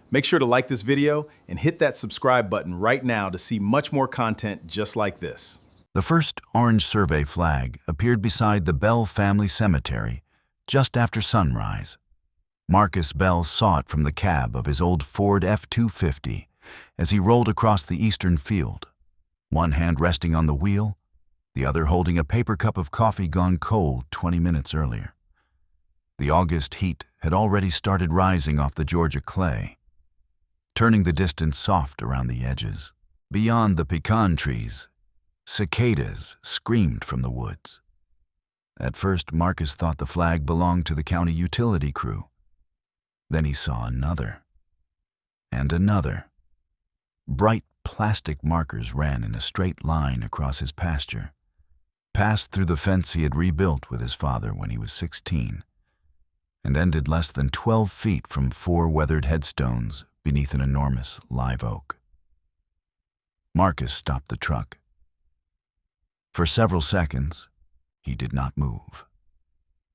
Make sure to like this video and hit that subscribe button right now to see much more content just like this. The first orange survey flag appeared beside the Bell family cemetery just after sunrise. Marcus Bell saw it from the cab of his old Ford F-250 as he rolled across the eastern field, one hand resting on the wheel, the other holding a paper cup of coffee gone cold 20 minutes earlier. The August heat had already started rising off the Georgia clay, turning the distance soft around the edges. Beyond the pecan trees, cicadas screamed from the woods. At first, Marcus thought the flag belonged to the county utility crew. Then he saw another, and another. Bright plastic markers ran in a straight line across his pasture, passed through the fence he had rebuilt with his father when he was 16, and ended less than 12 feet from 4 weathered headstones beneath an enormous live oak. Marcus stopped the truck. For several seconds, he did not move.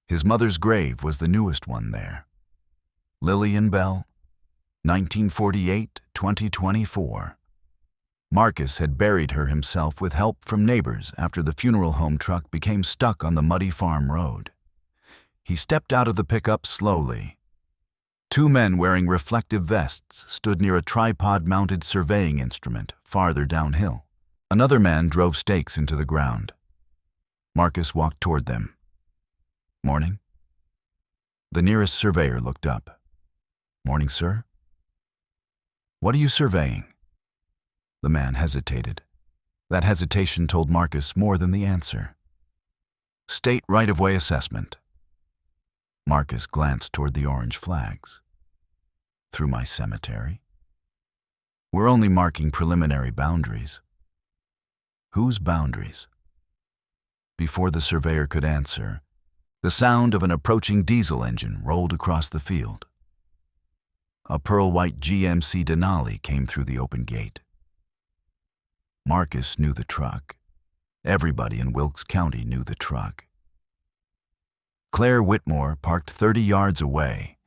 His mother's grave was the newest one there. Lillian Bell, 1948-2024. Marcus had buried her himself with help from neighbors after the funeral home truck became stuck on the muddy farm road. He stepped out of the pickup slowly. 2 men wearing reflective vests stood near a tripod-mounted surveying instrument farther downhill. Another man drove stakes into the ground. Marcus walked toward them. "Morning." The nearest surveyor looked up. "Morning, sir." "What are you surveying?" The man hesitated. That hesitation told Marcus more than the answer. "State right-of-way assessment." Marcus glanced toward the orange flags. "Through my cemetery?" "We're only marking preliminary boundaries." "Whose boundaries?" Before the surveyor could answer, the sound of an approaching diesel engine rolled across the field. A pearl-white GMC Denali came through the open gate. Marcus knew the truck. Everybody in Wilkes County knew the truck. Claire Whitmore parked 30 yards away.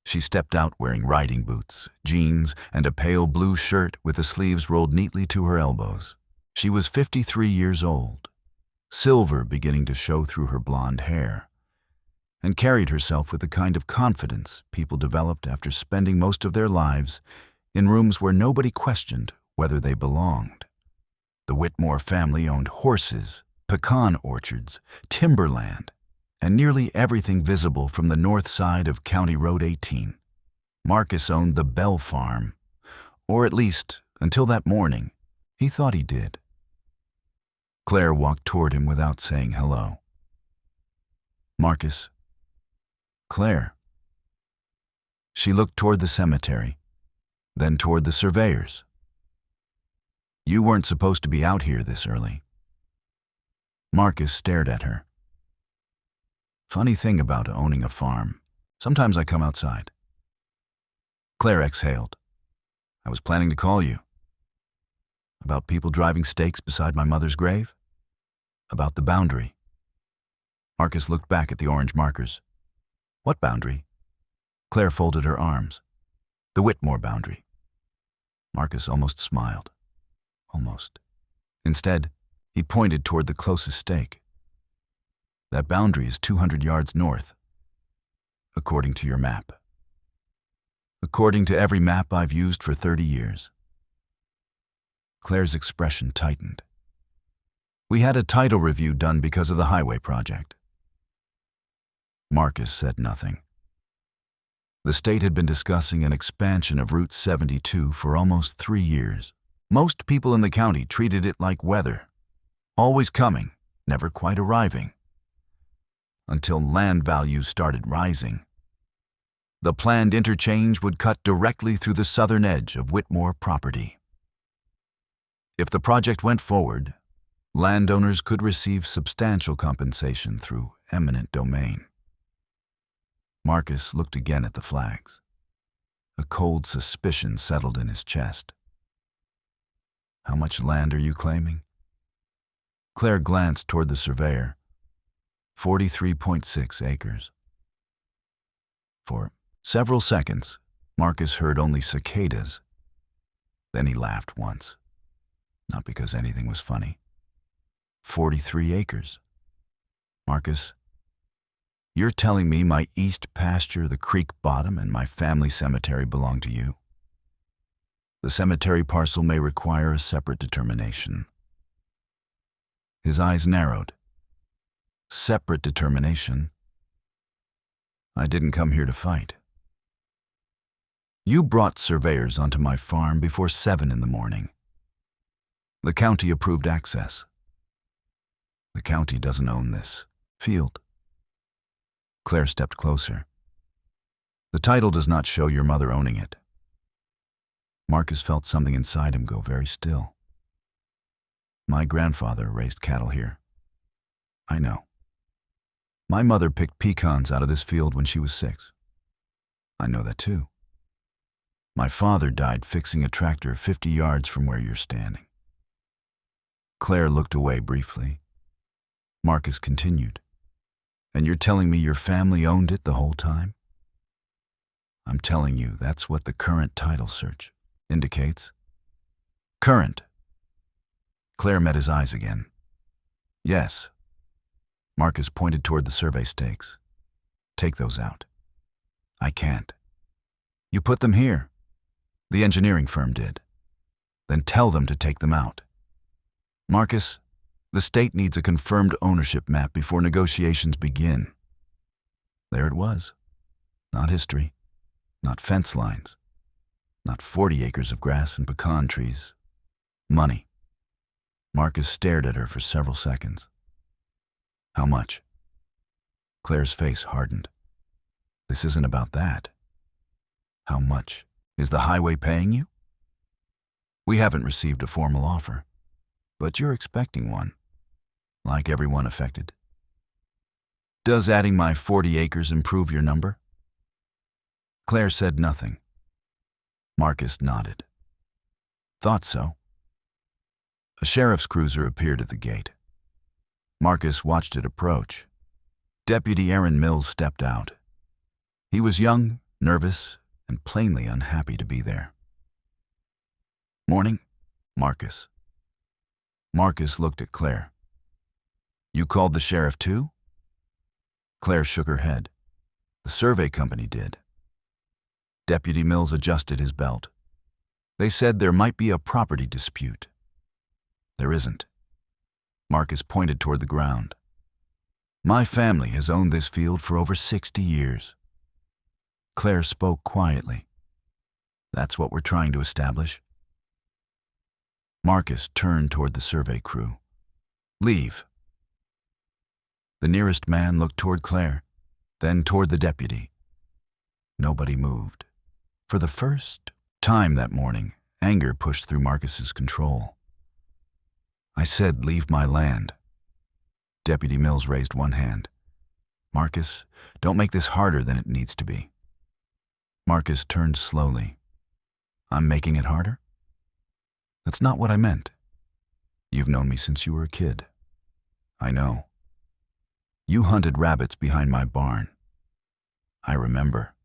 She stepped out wearing riding boots, jeans, and a pale blue shirt with the sleeves rolled neatly to her elbows. She was 53 years old, silver beginning to show through her blonde hair, and carried herself with the kind of confidence people developed after spending most of their lives in rooms where nobody questioned whether they belonged. The Whitmore family owned horses, pecan orchards, timberland, and nearly everything visible from the north side of County Road 18. Marcus owned the Bell Farm, or at least, until that morning, he thought he did. Claire walked toward him without saying hello. "Marcus." "Claire." She looked toward the cemetery, then toward the surveyors. "You weren't supposed to be out here this early." Marcus stared at her. "Funny thing about owning a farm. Sometimes I come outside." Claire exhaled. "I was planning to call you." "About people driving stakes beside my mother's grave?" "About the boundary." Marcus looked back at the orange markers. "What boundary?" Claire folded her arms. "The Whitmore boundary." Marcus almost smiled. Almost. Instead, he pointed toward the closest stake. "That boundary is 200 yards north, according to your map." "According to every map I've used for 30 years. Claire's expression tightened. "We had a title review done because of the highway project." Marcus said nothing. The state had been discussing an expansion of Route 72 for almost 3 years. Most people in the county treated it like weather, always coming, never quite arriving. Until land values started rising. The planned interchange would cut directly through the southern edge of Whitmore property. If the project went forward, landowners could receive substantial compensation through eminent domain. Marcus looked again at the flags. A cold suspicion settled in his chest. "How much land are you claiming?" Claire glanced toward the surveyor. 43.6 acres. For several seconds, Marcus heard only cicadas. Then he laughed once. Not because anything was funny. 43 acres. Marcus, you're telling me my east pasture, the creek bottom, and my family cemetery belong to you? The cemetery parcel may require a separate determination. His eyes narrowed. Separate determination? I didn't come here to fight. You brought surveyors onto my farm before 7 in the morning. The county approved access. The county doesn't own this field. Claire stepped closer. The title does not show your mother owning it. Marcus felt something inside him go very still. My grandfather raised cattle here. I know. My mother picked pecans out of this field when she was 6. I know that too. My father died fixing a tractor 50 yards from where you're standing. Claire looked away briefly. Marcus continued. And you're telling me your family owned it the whole time? I'm telling you, that's what the current title search indicates. Current. Claire met his eyes again. Yes. Marcus pointed toward the survey stakes. Take those out. I can't. You put them here. The engineering firm did. Then tell them to take them out. Marcus, the state needs a confirmed ownership map before negotiations begin. There it was. Not history. Not fence lines. Not 40 acres of grass and pecan trees. Money. Marcus stared at her for several seconds. How much? Claire's face hardened. This isn't about that. How much? Is the highway paying you? We haven't received a formal offer, but you're expecting one, like everyone affected. Does adding my 40 acres improve your number? Claire said nothing. Marcus nodded. Thought so. A sheriff's cruiser appeared at the gate. Marcus watched it approach. Deputy Aaron Mills stepped out. He was young, nervous, and plainly unhappy to be there. Morning, Marcus. Marcus looked at Claire. You called the sheriff too? Claire shook her head. The survey company did. Deputy Mills adjusted his belt. They said there might be a property dispute. There isn't. Marcus pointed toward the ground. My family has owned this field for over 60 years. Claire spoke quietly. That's what we're trying to establish. Marcus turned toward the survey crew. Leave. The nearest man looked toward Claire, then toward the deputy. Nobody moved. For the first time that morning, anger pushed through Marcus's control. I said, leave my land. Deputy Mills raised one hand. Marcus, don't make this harder than it needs to be. Marcus turned slowly. I'm making it harder? That's not what I meant. You've known me since you were a kid. I know. You hunted rabbits behind my barn. I remember.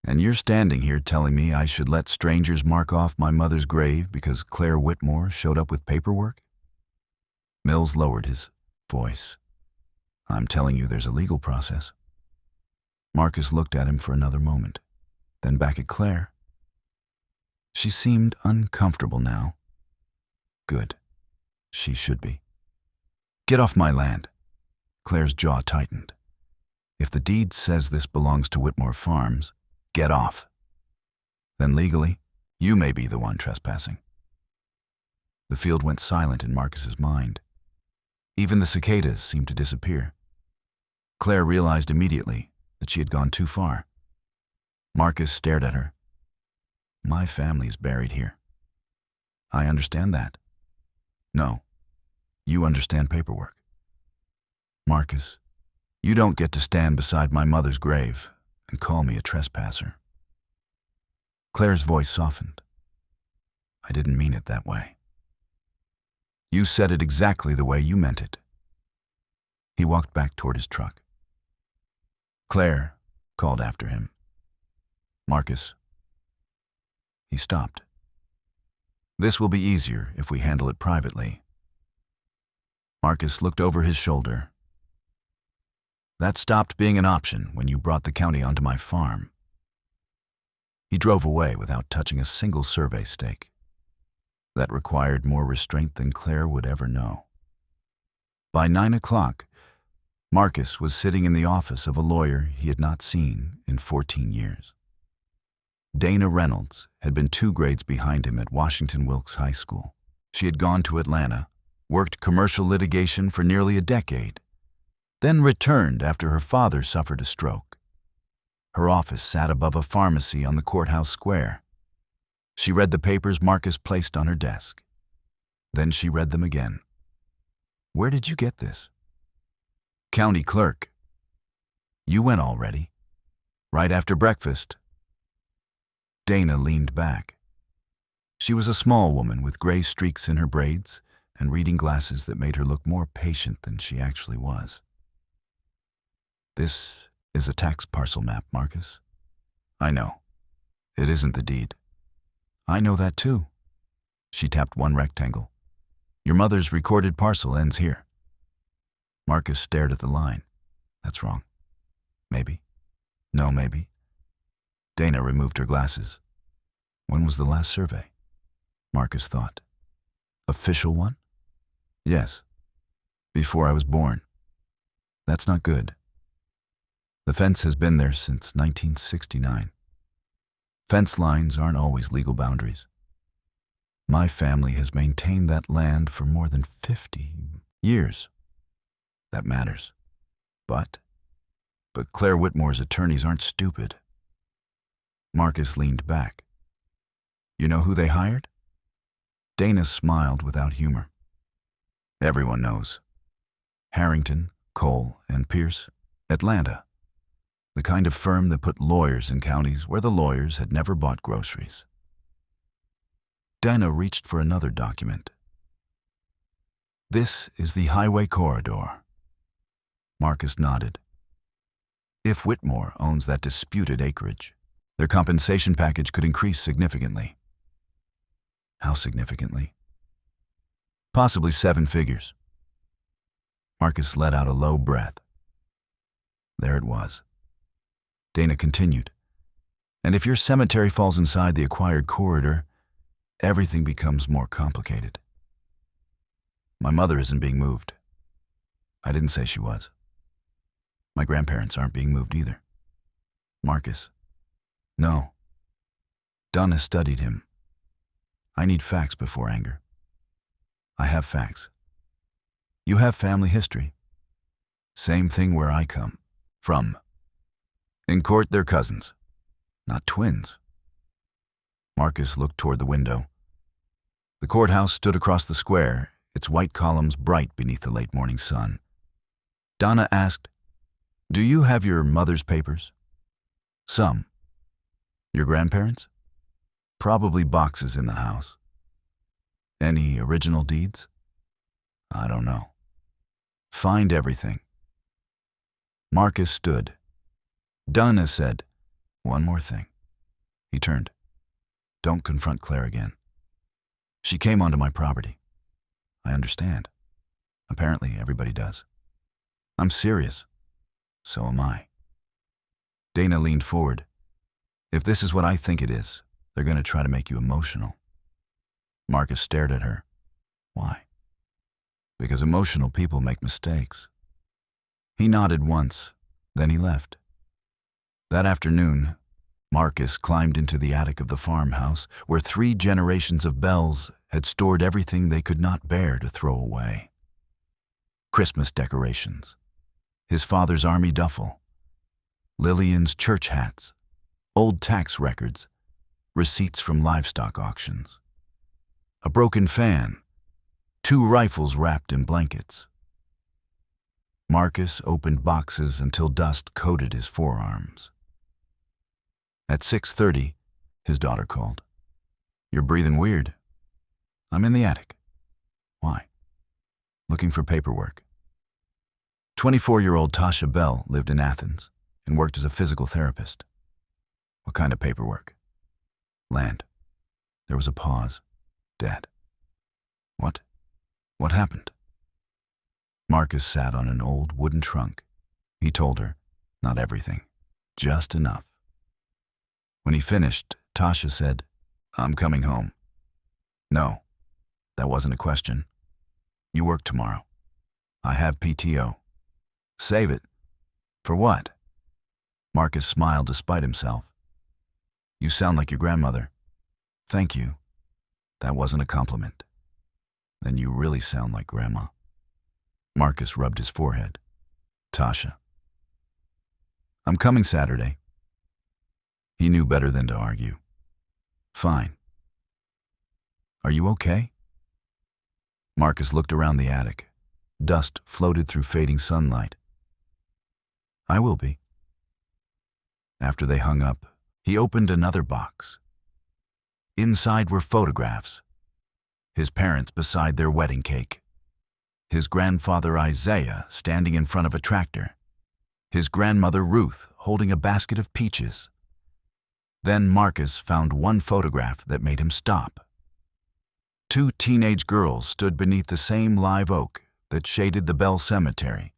And you're standing here telling me I should let strangers mark off my mother's grave because Claire Whitmore showed up with paperwork? Mills lowered his voice. I'm telling you there's a legal process. Marcus looked at him for another moment, then back at Claire. She seemed uncomfortable now. Good. She should be. Get off my land. Claire's jaw tightened. If the deed says this belongs to Whitmore Farms, get off. Then legally, you may be the one trespassing. The field went silent in Marcus's mind. Even the cicadas seemed to disappear. Claire realized immediately that she had gone too far. Marcus stared at her. My family is buried here. I understand that. No, you understand paperwork. Marcus, you don't get to stand beside my mother's grave and call me a trespasser. Claire's voice softened. I didn't mean it that way. You said it exactly the way you meant it. He walked back toward his truck. Claire called after him. Marcus. He stopped. This will be easier if we handle it privately. Marcus looked over his shoulder. That stopped being an option when you brought the county onto my farm. He drove away without touching a single survey stake. That required more restraint than Claire would ever know. By 9 o'clock, Marcus was sitting in the office of a lawyer he had not seen in 14 years. Dana Reynolds had been 2 grades behind him at Washington Wilkes High School. She had gone to Atlanta, worked commercial litigation for nearly a decade, then returned after her father suffered a stroke. Her office sat above a pharmacy on the courthouse square. She read the papers Marcus placed on her desk. Then she read them again. Where did you get this? County clerk. You went already. Right after breakfast. Dana leaned back. She was a small woman with gray streaks in her braids and reading glasses that made her look more patient than she actually was. This is a tax parcel map, Marcus. I know. It isn't the deed. I know that too. She tapped one rectangle. Your mother's recorded parcel ends here. Marcus stared at the line. That's wrong. Maybe. No, maybe. Dana removed her glasses. When was the last survey? Marcus thought. Official one? Yes. Before I was born. That's not good. The fence has been there since 1969. Fence lines aren't always legal boundaries. My family has maintained that land for more than 50 years. That matters. But Claire Whitmore's attorneys aren't stupid. Marcus leaned back. You know who they hired? Dana smiled without humor. Everyone knows. Harrington, Cole, and Pierce, Atlanta. The kind of firm that put lawyers in counties where the lawyers had never bought groceries. Dana reached for another document. This is the highway corridor. Marcus nodded. If Whitmore owns that disputed acreage, their compensation package could increase significantly. How significantly? Possibly 7 figures. Marcus let out a low breath. There it was. Dana continued. And if your cemetery falls inside the acquired corridor, everything becomes more complicated. My mother isn't being moved. I didn't say she was. My grandparents aren't being moved either. Marcus. No. Dunn has studied him. I need facts before anger. I have facts. You have family history. Same thing where I come from. In court, they're cousins, not twins. Marcus looked toward the window. The courthouse stood across the square, its white columns bright beneath the late morning sun. Donna asked, Do you have your mother's papers? Some. Your grandparents? Probably boxes in the house. Any original deeds? I don't know. Find everything. Marcus stood. Dunn has said, one more thing. He turned. Don't confront Claire again. She came onto my property. I understand. Apparently, everybody does. I'm serious. So am I. Dana leaned forward. If this is what I think it is, they're going to try to make you emotional. Marcus stared at her. Why? Because emotional people make mistakes. He nodded once, then he left. That afternoon, Marcus climbed into the attic of the farmhouse where 3 generations of Bells had stored everything they could not bear to throw away. Christmas decorations, his father's army duffel, Lillian's church hats, old tax records, receipts from livestock auctions, a broken fan, 2 rifles wrapped in blankets. Marcus opened boxes until dust coated his forearms. At 6:30, his daughter called. You're breathing weird. I'm in the attic. Why? Looking for paperwork. 24-year-old Tasha Bell lived in Athens and worked as a physical therapist. What kind of paperwork? Land. There was a pause. Dad. What? What happened? Marcus sat on an old wooden trunk. He told her, not everything, just enough. When he finished, Tasha said, I'm coming home. No, that wasn't a question. You work tomorrow. I have PTO. Save it. For what? Marcus smiled despite himself. You sound like your grandmother. Thank you. That wasn't a compliment. Then you really sound like Grandma. Marcus rubbed his forehead. Tasha. I'm coming Saturday. He knew better than to argue. Fine. Are you okay? Marcus looked around the attic. Dust floated through fading sunlight. I will be. After they hung up, he opened another box. Inside were photographs. His parents beside their wedding cake. His grandfather Isaiah standing in front of a tractor. His grandmother Ruth holding a basket of peaches. Then Marcus found one photograph that made him stop. Two teenage girls stood beneath the same live oak that shaded the Bell Cemetery.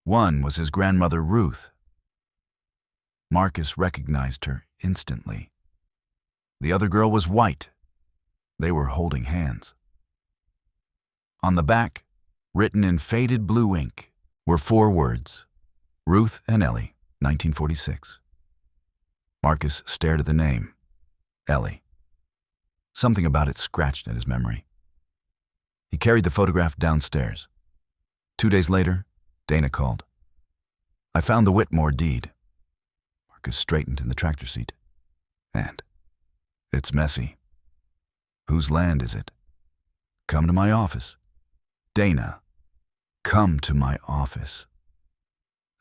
One was his grandmother Ruth. Marcus recognized her instantly. The other girl was white. They were holding hands. On the back, written in faded blue ink, were 4 words, Ruth and Ellie, 1946. Marcus stared at the name, Ellie. Something about it scratched at his memory. He carried the photograph downstairs. 2 days later, Dana called. I found the Whitmore deed. Marcus straightened in the tractor seat. And it's messy. Whose land is it? Come to my office. Dana, come to my office.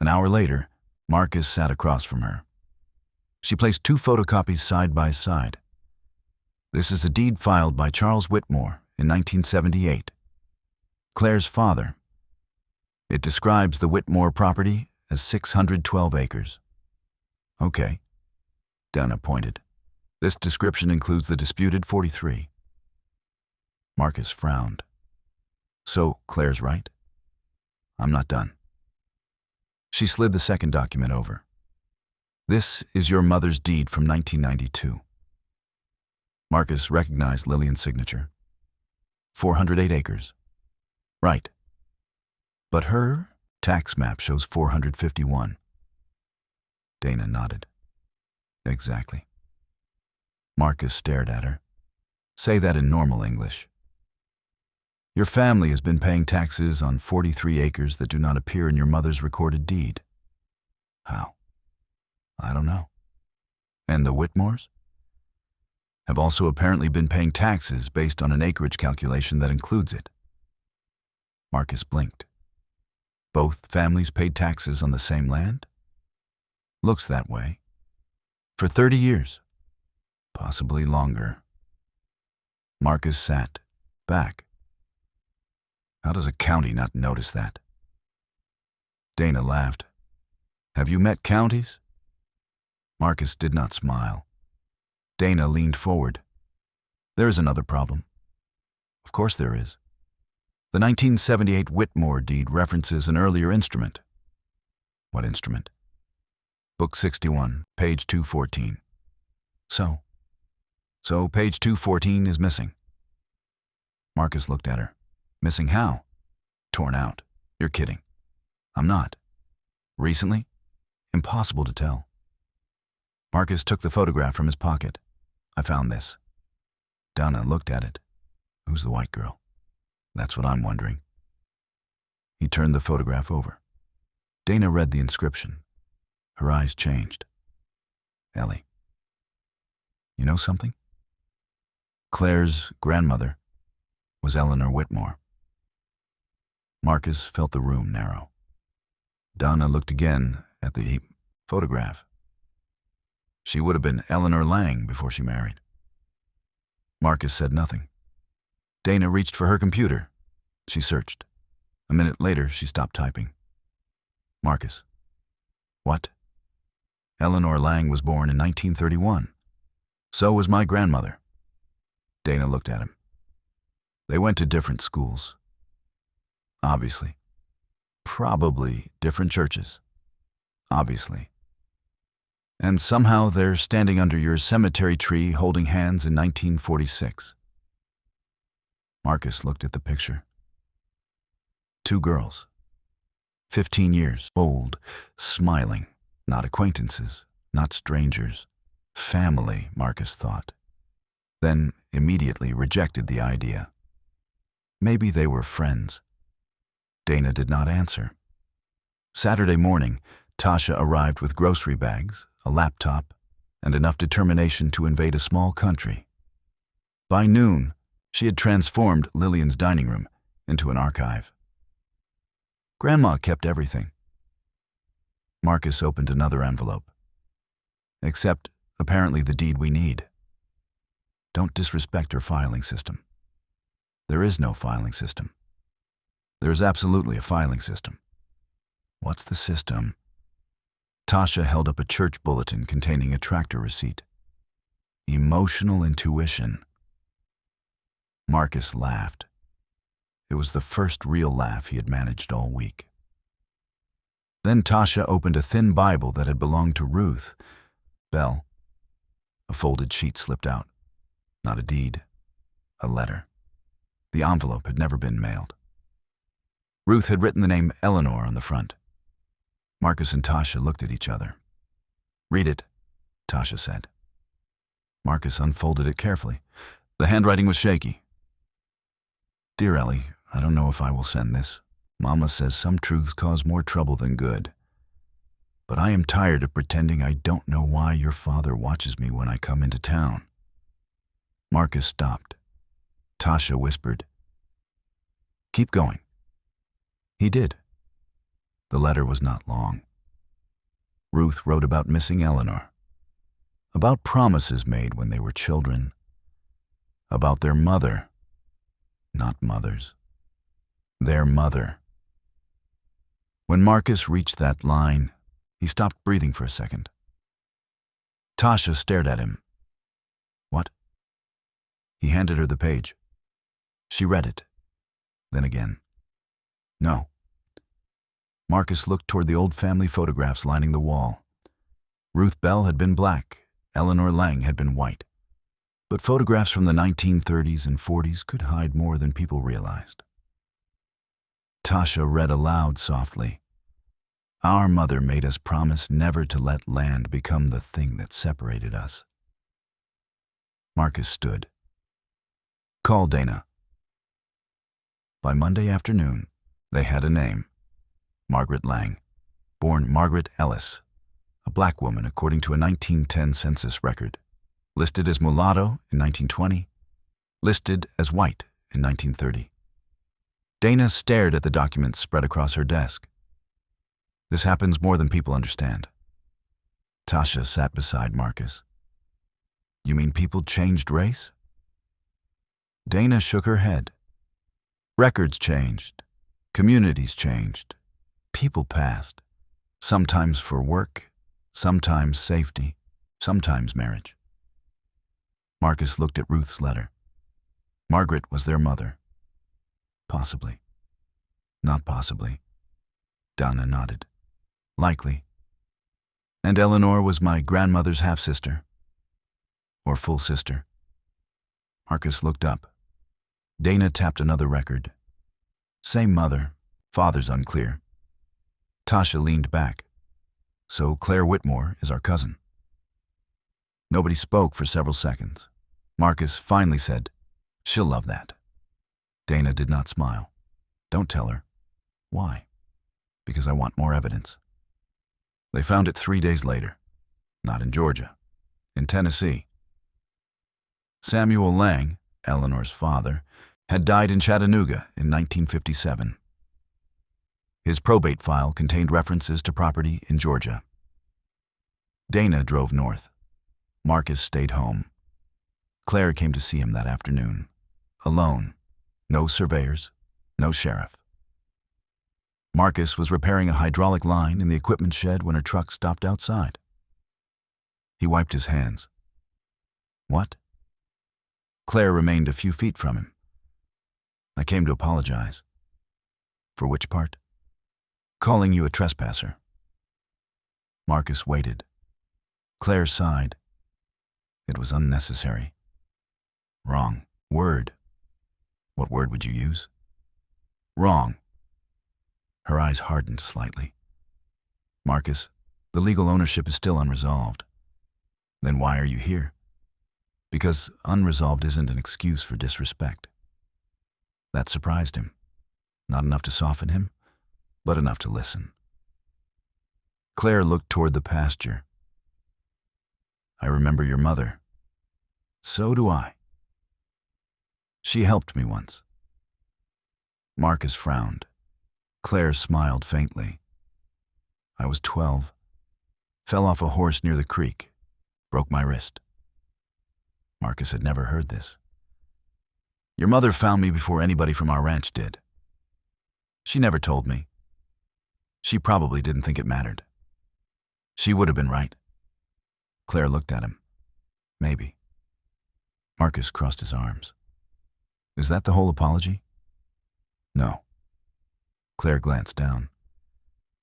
An hour later, Marcus sat across from her. She placed 2 photocopies side by side. This is a deed filed by Charles Whitmore in 1978. Claire's father. It describes the Whitmore property as 612 acres. Okay. Dana pointed. This description includes the disputed 43. Marcus frowned. So, Claire's right? I'm not done. She slid the second document over. This is your mother's deed from 1992. Marcus recognized Lillian's signature. 408 acres. Right. But her tax map shows 451. Dana nodded. Exactly. Marcus stared at her. Say that in normal English. Your family has been paying taxes on 43 acres that do not appear in your mother's recorded deed. How? I don't know. And the Whitmores? Have also apparently been paying taxes based on an acreage calculation that includes it. Marcus blinked. Both families paid taxes on the same land? Looks that way. For 30 years. Possibly longer. Marcus sat back. How does a county not notice that? Dana laughed. Have you met counties? Marcus did not smile. Dana leaned forward. There is another problem. Of course there is. The 1978 Whitmore deed references an earlier instrument. What instrument? Book 61, page 214. So page 214 is missing. Marcus looked at her. Missing how? Torn out. You're kidding. I'm not. Recently? Impossible to tell. Marcus took the photograph from his pocket. I found this. Dana looked at it. Who's the white girl? That's what I'm wondering. He turned the photograph over. Dana read the inscription. Her eyes changed. Ellie. You know something? Claire's grandmother was Eleanor Whitmore. Marcus felt the room narrow. Dana looked again at the photograph. She would have been Eleanor Lang before she married. Marcus said nothing. Dana reached for her computer. She searched. A minute later, she stopped typing. Marcus. What? Eleanor Lang was born in 1931. So was my grandmother. Dana looked at him. They went to different schools. Obviously. Probably different churches. Obviously. And somehow they're standing under your cemetery tree holding hands in 1946. Marcus looked at the picture. 2 girls. 15 years old, smiling. Not acquaintances, not strangers. Family, Marcus thought. Then immediately rejected the idea. Maybe they were friends. Dana did not answer. Saturday morning, Tasha arrived with grocery bags, a laptop, and enough determination to invade a small country. By noon, she had transformed Lillian's dining room into an archive. Grandma kept everything. Marcus opened another envelope. Except, apparently, the deed we need. Don't disrespect her filing system. There is no filing system. There is absolutely a filing system. What's the system? Tasha held up a church bulletin containing a tractor receipt. Emotional intuition. Marcus laughed. It was the first real laugh he had managed all week. Then Tasha opened a thin Bible that had belonged to Ruth Bell. A folded sheet slipped out. Not a deed. A letter. The envelope had never been mailed. Ruth had written the name Eleanor on the front. Marcus and Tasha looked at each other. "Read it," Tasha said. Marcus unfolded it carefully. The handwriting was shaky. "Dear Ellie, I don't know if I will send this. Mama says some truths cause more trouble than good. But I am tired of pretending I don't know why your father watches me when I come into town." Marcus stopped. Tasha whispered, "Keep going." He did. The letter was not long. Ruth wrote about missing Eleanor, about promises made when they were children, about their mother, not mothers, their mother. When Marcus reached that line, he stopped breathing for a second. Tasha stared at him. "What?" He handed her the page. She read it. Then again. "No." Marcus looked toward the old family photographs lining the wall. Ruth Bell had been black, Eleanor Lang had been white. But photographs from the 1930s and 40s could hide more than people realized. Tasha read aloud softly. "Our mother made us promise never to let land become the thing that separated us." Marcus stood. "Call Dana." By Monday afternoon, they had a name. Margaret Lang, born Margaret Ellis, a black woman according to a 1910 census record, listed as mulatto in 1920, listed as white in 1930. Dana stared at the documents spread across her desk. This happens more than people understand. Tasha sat beside Marcus. "You mean people changed race?" Dana shook her head. "Records changed. Communities changed. People passed. Sometimes for work, sometimes safety, sometimes marriage." Marcus looked at Ruth's letter. Margaret was their mother. Possibly. Not possibly. Dana nodded. Likely. And Eleanor was my grandmother's half-sister. Or full sister. Marcus looked up. Dana tapped another record. Same mother, father's unclear. Tasha leaned back. "So Claire Whitmore is our cousin." Nobody spoke for several seconds. Marcus finally said, "She'll love that." Dana did not smile. "Don't tell her." "Why?" "Because I want more evidence." They found it 3 days later. Not in Georgia. In Tennessee. Samuel Lang, Eleanor's father, had died in Chattanooga in 1957. His probate file contained references to property in Georgia. Dana drove north. Marcus stayed home. Claire came to see him that afternoon. Alone. No surveyors. No sheriff. Marcus was repairing a hydraulic line in the equipment shed when her truck stopped outside. He wiped his hands. What? Claire remained a few feet from him. I came to apologize. For which part? Calling you a trespasser. Marcus waited. Claire sighed. It was unnecessary. Wrong. Word. What word would you use? Wrong. Her eyes hardened slightly. Marcus, the legal ownership is still unresolved. Then why are you here? Because unresolved isn't an excuse for disrespect. That surprised him. Not enough to soften him, but enough to listen. Claire looked toward the pasture. I remember your mother. So do I. She helped me once. Marcus frowned. Claire smiled faintly. I was 12. Fell off a horse near the creek. Broke my wrist. Marcus had never heard this. Your mother found me before anybody from our ranch did. She never told me. She probably didn't think it mattered. She would have been right. Claire looked at him. Maybe. Marcus crossed his arms. Is that the whole apology? No. Claire glanced down.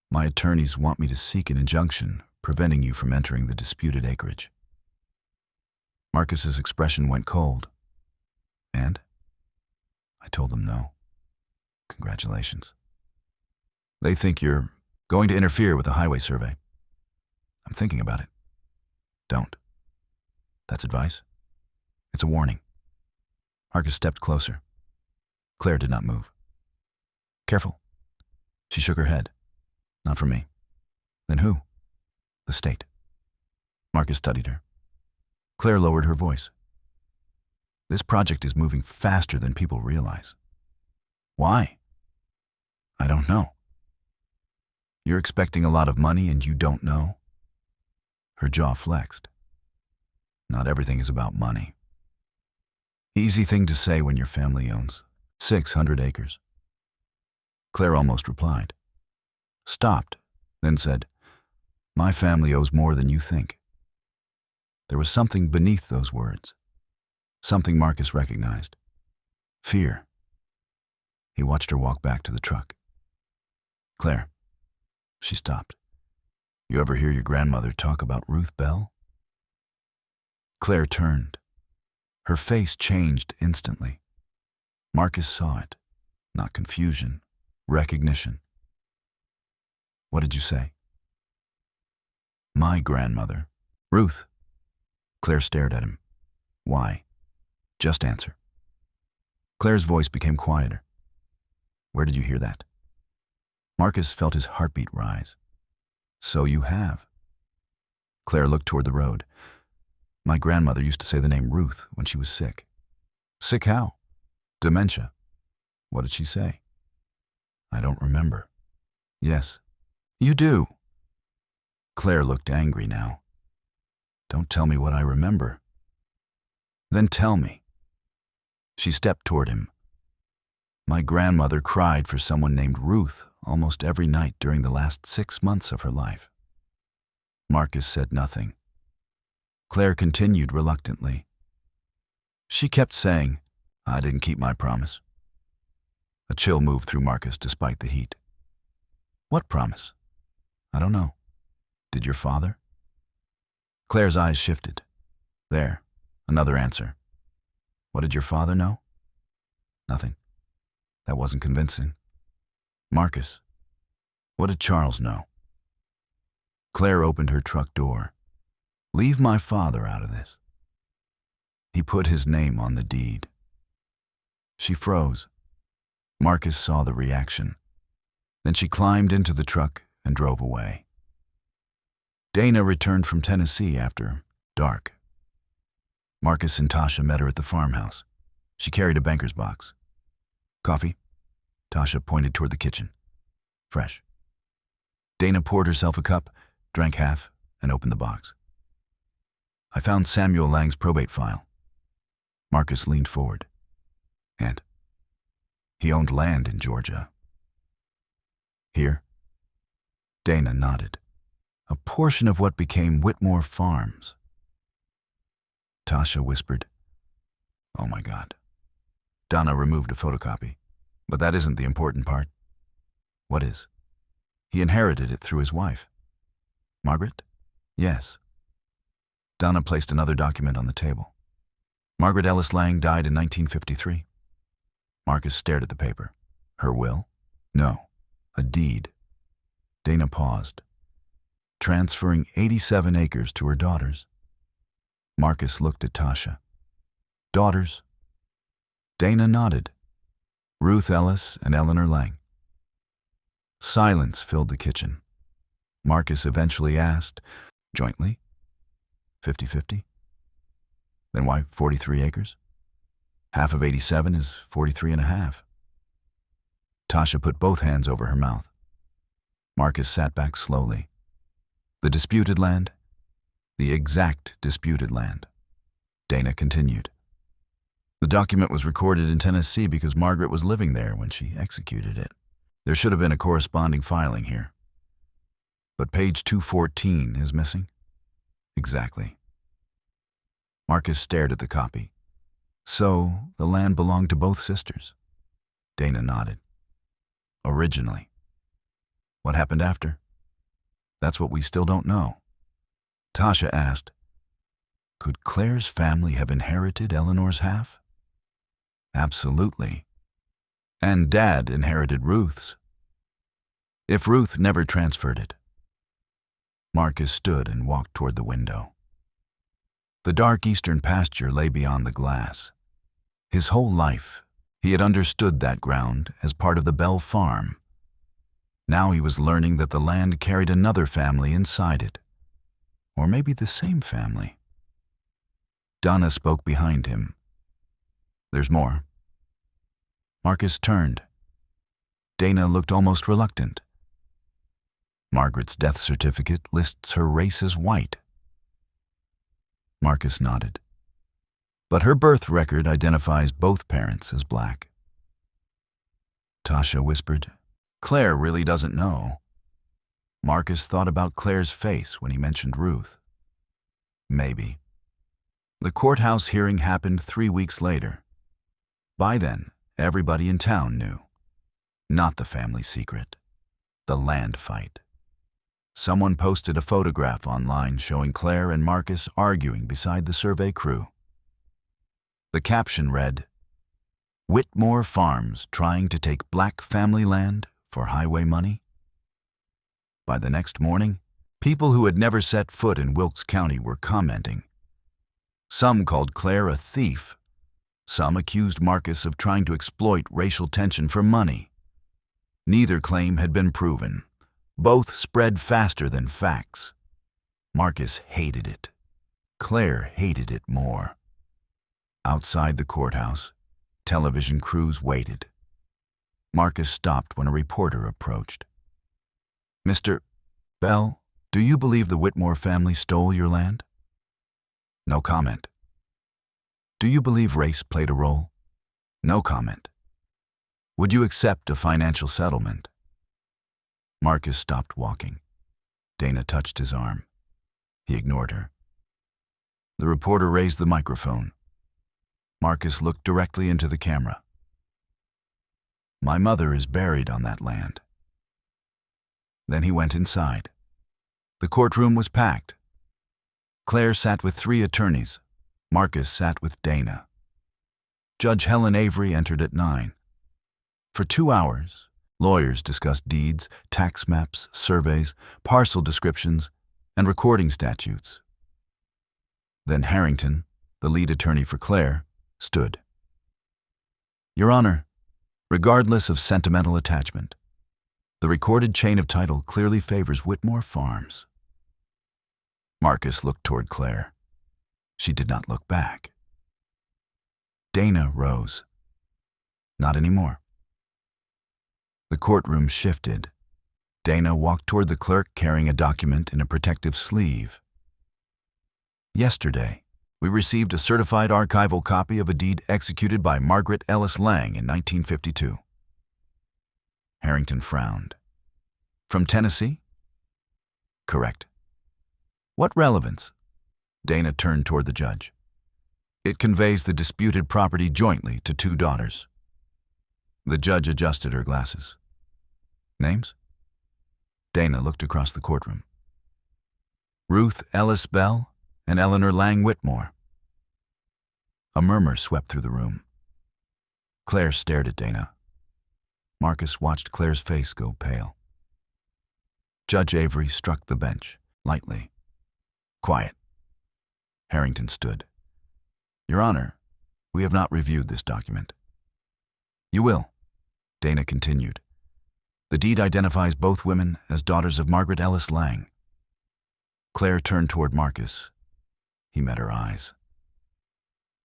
My attorneys want me to seek an injunction preventing you from entering the disputed acreage. Marcus's expression went cold. And? I told them no. Congratulations. They think you're going to interfere with the highway survey. I'm thinking about it. Don't. That's advice. It's a warning. Marcus stepped closer. Claire did not move. Careful. She shook her head. Not for me. Then who? The state. Marcus studied her. Claire lowered her voice. This project is moving faster than people realize. Why? I don't know. You're expecting a lot of money and you don't know? Her jaw flexed. Not everything is about money. Easy thing to say when your family owns 600 acres. Claire almost replied. Stopped, then said, My family owes more than you think. There was something beneath those words. Something Marcus recognized. Fear. He watched her walk back to the truck. Claire. She stopped. You ever hear your grandmother talk about Ruth Bell? Claire turned. Her face changed instantly. Marcus saw it. Not confusion, recognition. What did you say? My grandmother. Ruth. Claire stared at him. Why? Just answer. Claire's voice became quieter. Where did you hear that? Marcus felt his heartbeat rise. So you have. Claire looked toward the road. My grandmother used to say the name Ruth when she was sick. Sick how? Dementia. What did she say? I don't remember. Yes, you do. Claire looked angry now. Don't tell me what I remember. Then tell me. She stepped toward him. My grandmother cried for someone named Ruth almost every night during the last 6 months of her life. Marcus said nothing. Claire continued reluctantly. She kept saying, I didn't keep my promise. A chill moved through Marcus despite the heat. What promise? I don't know. Did your father? Claire's eyes shifted. There, another answer. What did your father know? Nothing. That wasn't convincing. Marcus, what did Charles know? Claire opened her truck door. Leave my father out of this. He put his name on the deed. She froze. Marcus saw the reaction. Then she climbed into the truck and drove away. Dana returned from Tennessee after dark. Marcus and Tasha met her at the farmhouse. She carried a banker's box. Coffee? Tasha pointed toward the kitchen. Fresh. Dana poured herself a cup, drank half, and opened the box. I found Samuel Lang's probate file. Marcus leaned forward. And? He owned land in Georgia. Here? Dana nodded. A portion of what became Whitmore Farms. Tasha whispered. Oh my God. Donna removed a photocopy. But that isn't the important part. What is? He inherited it through his wife. Margaret? Yes. Donna placed another document on the table. Margaret Ellis Lang died in 1953. Marcus stared at the paper. Her will? No. A deed. Dana paused, transferring 87 acres to her daughters. Marcus looked at Tasha. Daughters? Dana nodded. Ruth Ellis and Eleanor Lang. Silence filled the kitchen. Marcus eventually asked, jointly? 50-50? Then why 43 acres? Half of 87 is 43 and a half. Tasha put both hands over her mouth. Marcus sat back slowly. The disputed land? The exact disputed land. Dana continued. The document was recorded in Tennessee because Margaret was living there when she executed it. There should have been a corresponding filing here. But page 214 is missing? Exactly. Marcus stared at the copy. So, the land belonged to both sisters? Dana nodded. Originally. What happened after? That's what we still don't know. Tasha asked, could Claire's family have inherited Eleanor's half? Absolutely. And Dad inherited Ruth's. If Ruth never transferred it. Marcus stood and walked toward the window. The dark eastern pasture lay beyond the glass. His whole life, he had understood that ground as part of the Bell farm. Now he was learning that the land carried another family inside it. Or maybe the same family. Donna spoke behind him. There's more. Marcus turned. Dana looked almost reluctant. Margaret's death certificate lists her race as white. Marcus nodded. But her birth record identifies both parents as black. Tasha whispered, Claire really doesn't know. Marcus thought about Claire's face when he mentioned Ruth. Maybe. The courthouse hearing happened 3 weeks later. By then, everybody in town knew. Not the family secret. The land fight. Someone posted a photograph online showing Claire and Marcus arguing beside the survey crew. The caption read, Whitmore Farms trying to take black family land for highway money? By the next morning, people who had never set foot in Wilkes County were commenting. Some called Claire a thief. Some accused Marcus of trying to exploit racial tension for money. Neither claim had been proven. Both spread faster than facts. Marcus hated it. Claire hated it more. Outside the courthouse, television crews waited. Marcus stopped when a reporter approached. Mr. Bell, do you believe the Whitmore family stole your land? No comment. Do you believe race played a role? No comment. Would you accept a financial settlement? Marcus stopped walking. Dana touched his arm. He ignored her. The reporter raised the microphone. Marcus looked directly into the camera. My mother is buried on that land. Then he went inside. The courtroom was packed. Claire sat with 3 attorneys. Marcus sat with Dana. Judge Helen Avery entered at 9. For 2 hours, lawyers discussed deeds, tax maps, surveys, parcel descriptions, and recording statutes. Then Harrington, the lead attorney for Claire, stood. Your Honor, regardless of sentimental attachment, the recorded chain of title clearly favors Whitmore Farms. Marcus looked toward Claire. She did not look back. Dana rose. Not anymore. The courtroom shifted. Dana walked toward the clerk carrying a document in a protective sleeve. Yesterday, we received a certified archival copy of a deed executed by Margaret Ellis Lang in 1952. Harrington frowned. From Tennessee? Correct. What relevance? Dana turned toward the judge. It conveys the disputed property jointly to 2 daughters. The judge adjusted her glasses. Names? Dana looked across the courtroom. Ruth Ellis Bell and Eleanor Lang Whitmore. A murmur swept through the room. Claire stared at Dana. Marcus watched Claire's face go pale. Judge Avery struck the bench, lightly. Quiet. Harrington stood. Your Honor, we have not reviewed this document. You will, Dana continued. The deed identifies both women as daughters of Margaret Ellis Lang. Claire turned toward Marcus. He met her eyes.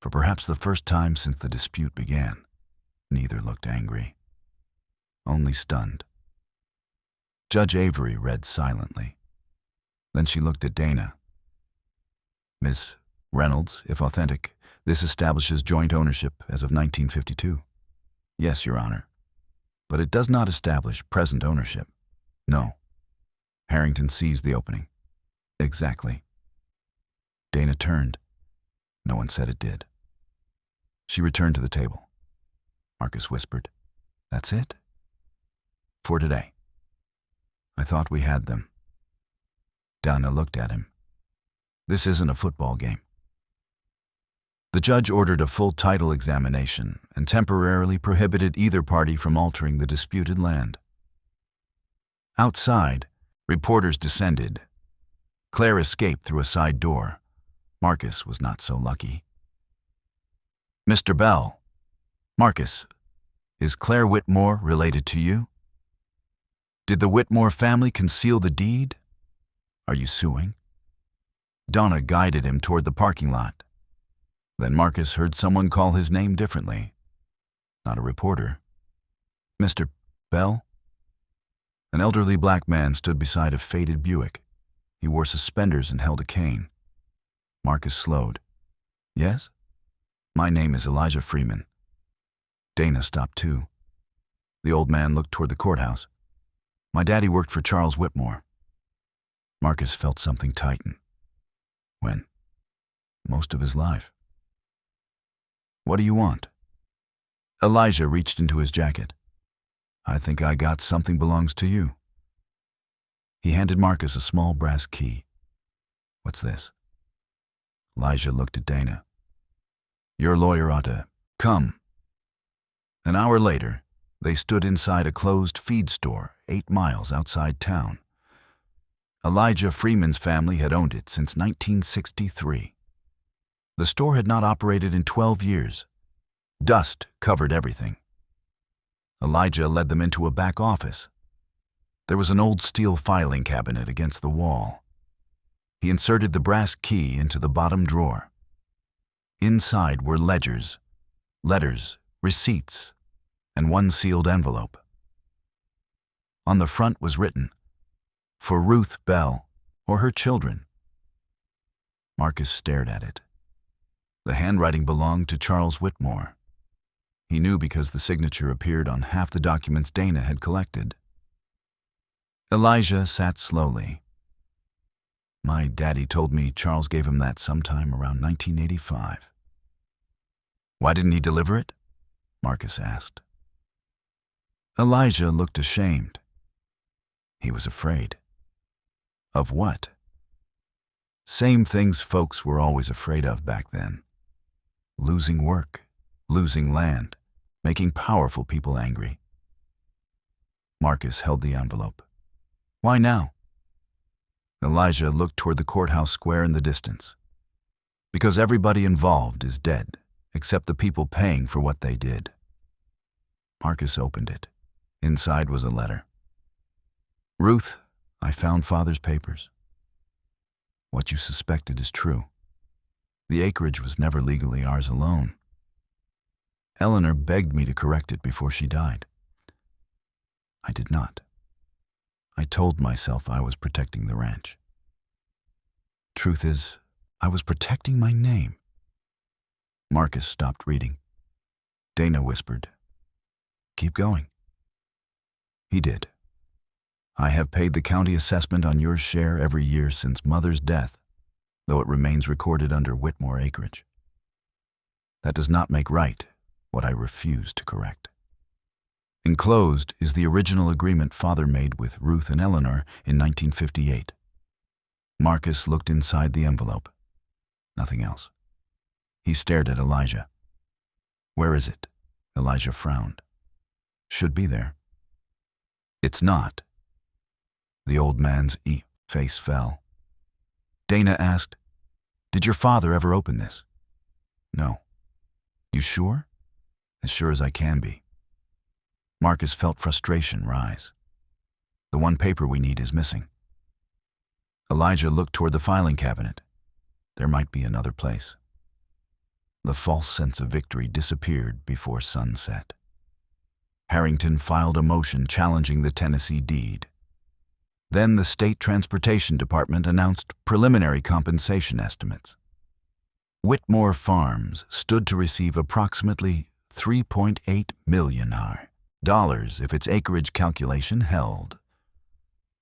For perhaps the first time since the dispute began, neither looked angry, only stunned. Judge Avery read silently. Then she looked at Dana. Miss Reynolds, if authentic, this establishes joint ownership as of 1952. Yes, Your Honor. But it does not establish present ownership. No. Harrington seized the opening. Exactly. Dana turned. No one said it did. She returned to the table. Marcus whispered, That's it? For today. I thought we had them. Dana looked at him. This isn't a football game. The judge ordered a full title examination and temporarily prohibited either party from altering the disputed land. Outside, reporters descended. Claire escaped through a side door. Marcus was not so lucky. Mr. Bell, Marcus, is Claire Whitmore related to you? Did the Whitmore family conceal the deed? Are you suing? Donna guided him toward the parking lot. Then Marcus heard someone call his name differently. Not a reporter. Mr. Bell? An elderly black man stood beside a faded Buick. He wore suspenders and held a cane. Marcus slowed. Yes? My name is Elijah Freeman. Dana stopped too. The old man looked toward the courthouse. My daddy worked for Charles Whitmore. Marcus felt something tighten. When? Most of his life. What do you want? Elijah reached into his jacket. I think I got something belongs to you. He handed Marcus a small brass key. What's this? Elijah looked at Dana. Your lawyer ought to come. An hour later, they stood inside a closed feed store 8 miles outside town. Elijah Freeman's family had owned it since 1963. The store had not operated in 12 years. Dust covered everything. Elijah led them into a back office. There was an old steel filing cabinet against the wall. He inserted the brass key into the bottom drawer. Inside were ledgers, letters, receipts, and one sealed envelope. On the front was written, For Ruth Bell or her children. Marcus stared at it. The handwriting belonged to Charles Whitmore. He knew because the signature appeared on half the documents Dana had collected. Elijah sat slowly. My daddy told me Charles gave him that sometime around 1985. Why didn't he deliver it? Marcus asked. Elijah looked ashamed. He was afraid. Of what? Same things folks were always afraid of back then. Losing work, losing land, making powerful people angry. Marcus held the envelope. Why now? Elijah looked toward the courthouse square in the distance. Because everybody involved is dead, except the people paying for what they did. Marcus opened it. Inside was a letter. Ruth, I found Father's papers. What you suspected is true. The acreage was never legally ours alone. Eleanor begged me to correct it before she died. I did not. I told myself I was protecting the ranch. Truth is, I was protecting my name. Marcus stopped reading. Dana whispered, Keep going. He did. I have paid the county assessment on your share every year since Mother's death, though it remains recorded under Whitmore acreage. That does not make right what I refuse to correct. Enclosed is the original agreement Father made with Ruth and Eleanor in 1958. Marcus looked inside the envelope. Nothing else. He stared at Elijah. Where is it? Elijah frowned. Should be there. It's not. The old man's face fell. Dana asked, "Did your father ever open this?" "No." "You sure?" "As sure as I can be." Marcus felt frustration rise. The one paper we need is missing. Elijah looked toward the filing cabinet. There might be another place. The false sense of victory disappeared before sunset. Harrington filed a motion challenging the Tennessee deed. Then the State Transportation Department announced preliminary compensation estimates. Whitmore Farms stood to receive approximately $3.8 million if its acreage calculation held.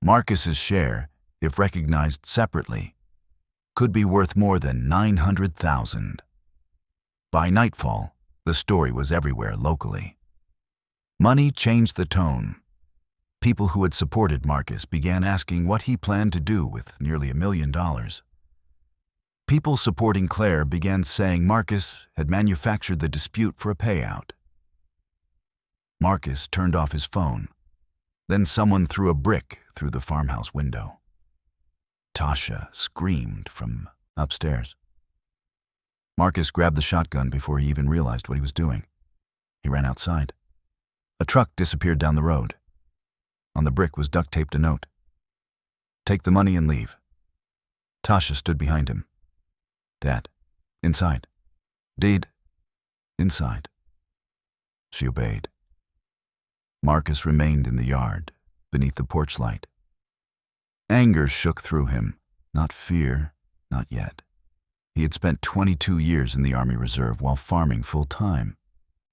Marcus's share, if recognized separately, could be worth more than $900,000. By nightfall, the story was everywhere locally. Money changed the tone. People who had supported Marcus began asking what he planned to do with nearly $1 million. People supporting Claire began saying Marcus had manufactured the dispute for a payout. Marcus turned off his phone. Then someone threw a brick through the farmhouse window. Tasha screamed from upstairs. Marcus grabbed the shotgun before he even realized what he was doing. He ran outside. A truck disappeared down the road. On the brick was duct-taped a note. "Take the money and leave." Tasha stood behind him. "Dad, inside." "Deed, inside." She obeyed. Marcus remained in the yard, beneath the porch light. Anger shook through him, not fear, not yet. He had spent 22 years in the Army Reserve while farming full-time,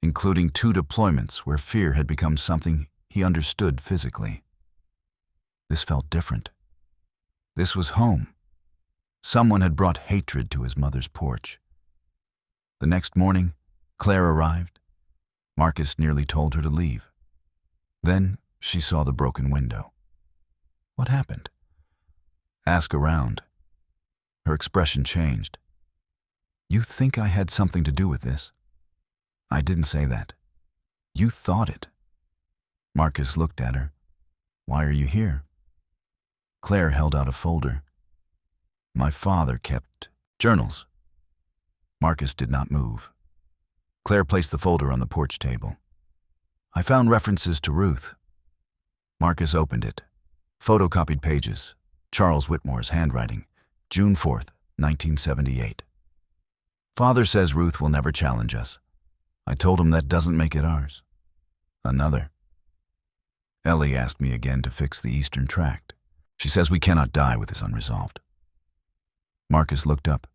including 2 deployments where fear had become something he understood physically. This felt different. This was home. Someone had brought hatred to his mother's porch. The next morning, Claire arrived. Marcus nearly told her to leave. Then she saw the broken window. What happened? Ask around. Her expression changed. "You think I had something to do with this?" "I didn't say that." "You thought it." Marcus looked at her. "Why are you here?" Claire held out a folder. "My father kept journals." Marcus did not move. Claire placed the folder on the porch table. "I found references to Ruth." Marcus opened it. Photocopied pages. Charles Whitmore's handwriting. June 4th, 1978. "Father says Ruth will never challenge us. I told him that doesn't make it ours." Another. "Ellie asked me again to fix the Eastern Tract. She says we cannot die with this unresolved." Marcus looked up.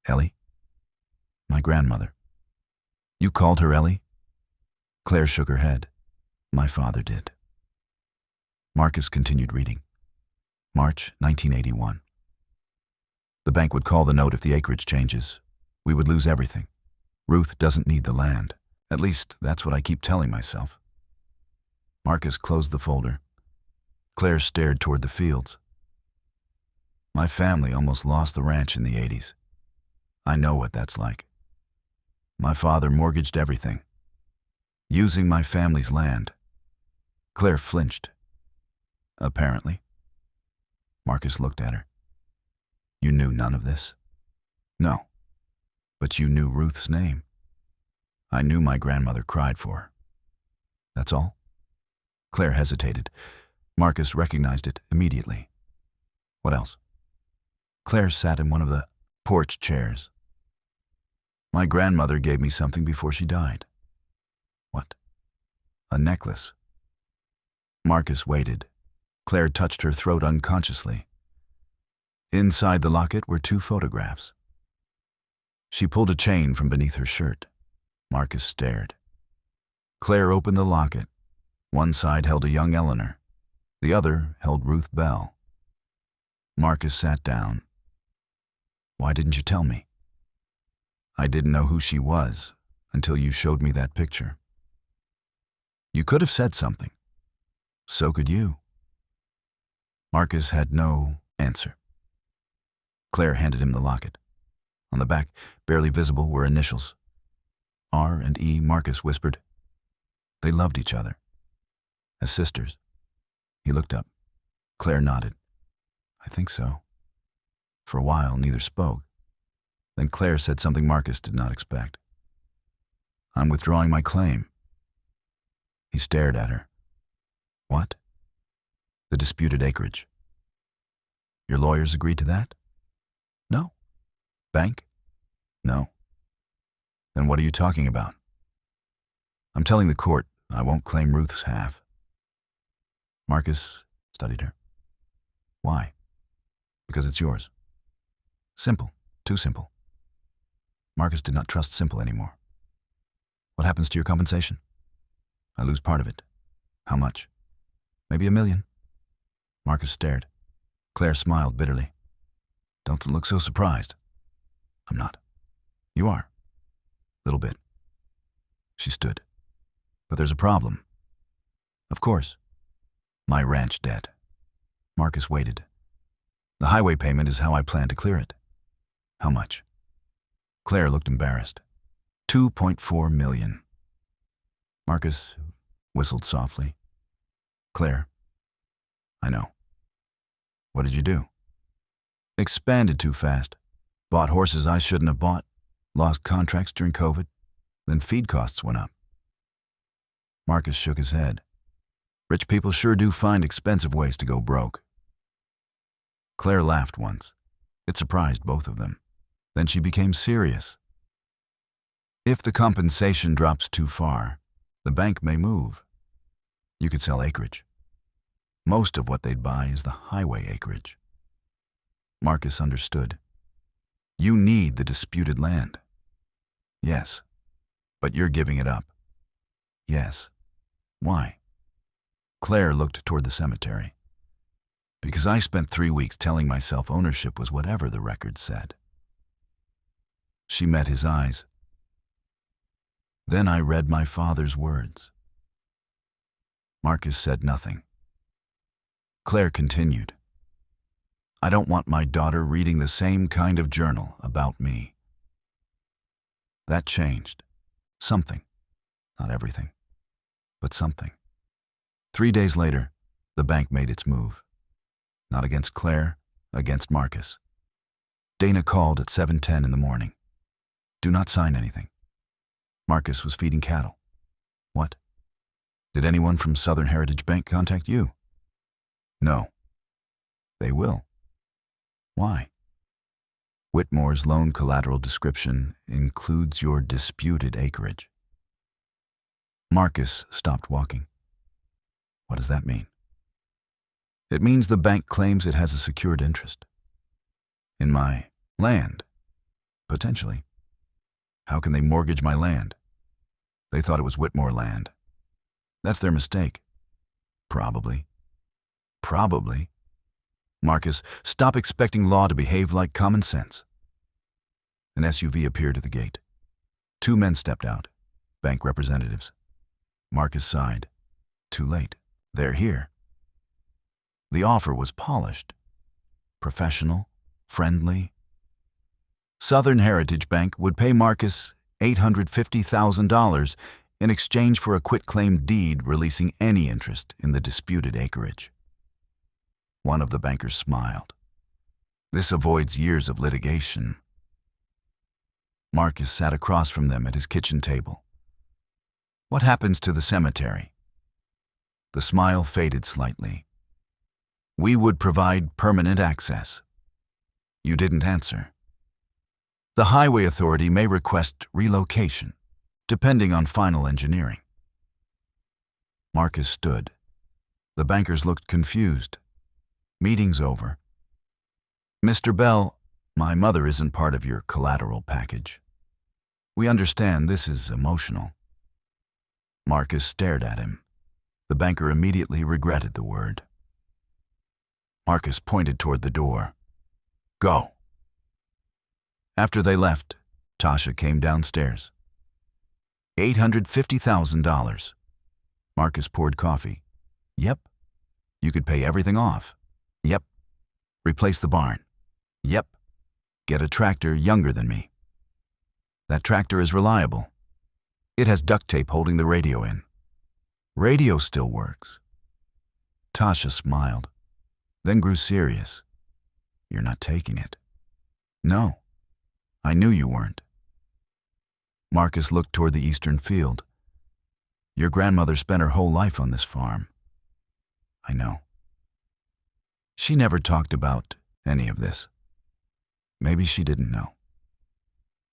"Ellie?" "My grandmother." "You called her Ellie?" Claire shook her head. "My father did." Marcus continued reading. March 1981. "The bank would call the note if the acreage changes. We would lose everything. Ruth doesn't need the land. At least, that's what I keep telling myself." Marcus closed the folder. Claire stared toward the fields. "My family almost lost the ranch in the 80s. I know what that's like. My father mortgaged everything, using my family's land." Claire flinched. "Apparently." Marcus looked at her. "You knew none of this?" "No. But you knew Ruth's name." "I knew my grandmother cried for her." "That's all?" Claire hesitated. Marcus recognized it immediately. "What else?" Claire sat in one of the porch chairs. "My grandmother gave me something before she died." "What?" "A necklace." Marcus waited. Claire touched her throat unconsciously. Inside the locket were 2 photographs. She pulled a chain from beneath her shirt. Marcus stared. Claire opened the locket. One side held a young Eleanor. The other held Ruth Bell. Marcus sat down. "Why didn't you tell me?" I didn't know who she was until you showed me that picture. You could have said something. So could you. Marcus had no answer. Claire handed him the locket. On the back, barely visible, were initials. R and E, Marcus whispered. They loved each other. As sisters. He looked up. Claire nodded. I think so. For a while, neither spoke. Then Claire said something Marcus did not expect. I'm withdrawing my claim. He stared at her. What? The disputed acreage. Your lawyers agreed to that? No. Bank? No. Then what are you talking about? I'm telling the court I won't claim Ruth's half. Marcus studied her. Why? Because it's yours. Simple. Too simple. Marcus did not trust simple anymore. What happens to your compensation? I lose part of it. How much? Maybe $1 million. Marcus stared. Claire smiled bitterly. Don't look so surprised. I'm not. You are. Little bit. She stood. But there's a problem. Of course. My ranch debt. Marcus waited. The highway payment is how I plan to clear it. How much? Claire looked embarrassed. $2.4 million. Marcus whistled softly. Claire. I know. What did you do? Expanded too fast. Bought horses I shouldn't have bought. Lost contracts during COVID. Then feed costs went up. Marcus shook his head. Rich people sure do find expensive ways to go broke. Claire laughed once. It surprised both of them. Then she became serious. If the compensation drops too far, the bank may move. You could sell acreage. Most of what they'd buy is the highway acreage. Marcus understood. You need the disputed land. Yes, but you're giving it up. Yes. Why? Claire looked toward the cemetery. Because I spent 3 weeks telling myself ownership was whatever the record said. She met his eyes. Then I read my father's words. Marcus said nothing. Claire continued. I don't want my daughter reading the same kind of journal about me. That changed. Something. Not everything, but something. 3 days later, the bank made its move. Not against Claire, against Marcus. Dana called at 7:10 in the morning. Do not sign anything. Marcus was feeding cattle. What? Did anyone from Southern Heritage Bank contact you? No. They will. Why? Whitmore's loan collateral description includes your disputed acreage. Marcus stopped walking. What does that mean? It means the bank claims it has a secured interest. In my land, potentially. How can they mortgage my land? They thought it was Whitmore land. That's their mistake. Probably. Probably. Marcus, stop expecting law to behave like common sense. An SUV appeared at the gate. 2 men stepped out, bank representatives. Marcus sighed. Too late. They're here. The offer was polished, professional, friendly. Southern Heritage Bank would pay Marcus $850,000 in exchange for a quitclaim deed releasing any interest in the disputed acreage. One of the bankers smiled. This avoids years of litigation. Marcus sat across from them at his kitchen table. What happens to the cemetery? The smile faded slightly. We would provide permanent access. You didn't answer. The Highway Authority may request relocation, depending on final engineering. Marcus stood. The bankers looked confused. Meeting's over. Mr. Bell, my mother isn't part of your collateral package. We understand this is emotional. Marcus stared at him. The banker immediately regretted the word. Marcus pointed toward the door. Go. After they left, Tasha came downstairs. $850,000. Marcus poured coffee. Yep. You could pay everything off. Yep. Replace the barn. Yep. Get a tractor younger than me. That tractor is reliable. It has duct tape holding the radio in. Radio still works. Tasha smiled, then grew serious. You're not taking it. No. I knew you weren't. Marcus looked toward the eastern field. Your grandmother spent her whole life on this farm. I know. She never talked about any of this. Maybe she didn't know.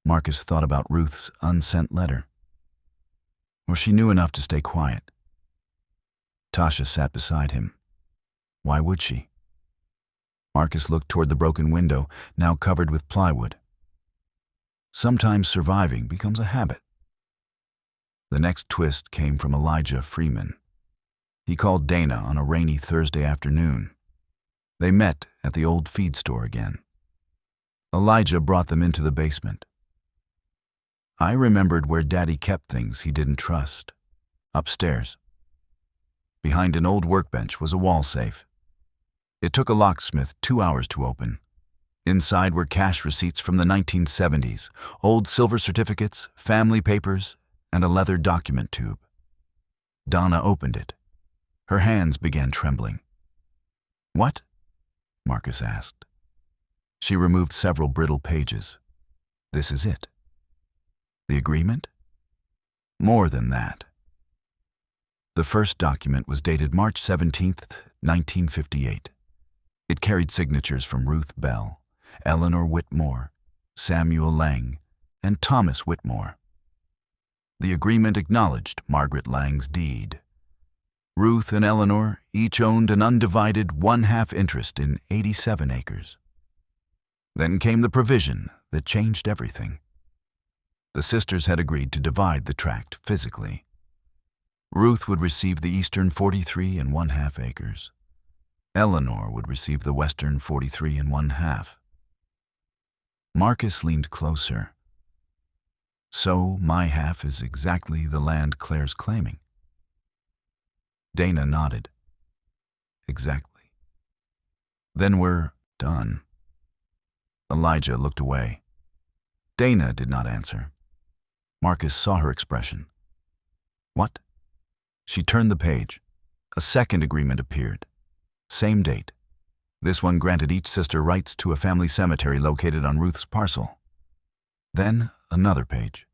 Marcus thought about Ruth's unsent letter. Or she knew enough to stay quiet. Tasha sat beside him. Why would she? Marcus looked toward the broken window, now covered with plywood. Sometimes surviving becomes a habit. The next twist came from Elijah Freeman. He called Dana on a rainy Thursday afternoon. They met at the old feed store again. Elijah brought them into the basement. I remembered where Daddy kept things he didn't trust. Upstairs. Behind an old workbench was a wall safe. It took a locksmith 2 hours to open. Inside were cash receipts from the 1970s, old silver certificates, family papers, and a leather document tube. Donna opened it. Her hands began trembling. What? Marcus asked. She removed several brittle pages. This is it. The agreement? More than that. The first document was dated March 17th, 1958. It carried signatures from Ruth Bell, Eleanor Whitmore, Samuel Lang, and Thomas Whitmore. The agreement acknowledged Margaret Lang's deed. Ruth and Eleanor each owned an undivided 1/2 interest in 87 acres. Then came the provision that changed everything. The sisters had agreed to divide the tract physically. Ruth would receive the eastern 43 1/2 acres. Eleanor would receive the western 43 1/2. Marcus leaned closer. So my half is exactly the land Claire's claiming. Dana nodded. Exactly. Then we're done. Elijah looked away. Dana did not answer. Marcus saw her expression. What? She turned the page. A second agreement appeared. Same date. This one granted each sister rights to a family cemetery located on Ruth's parcel. Then another page.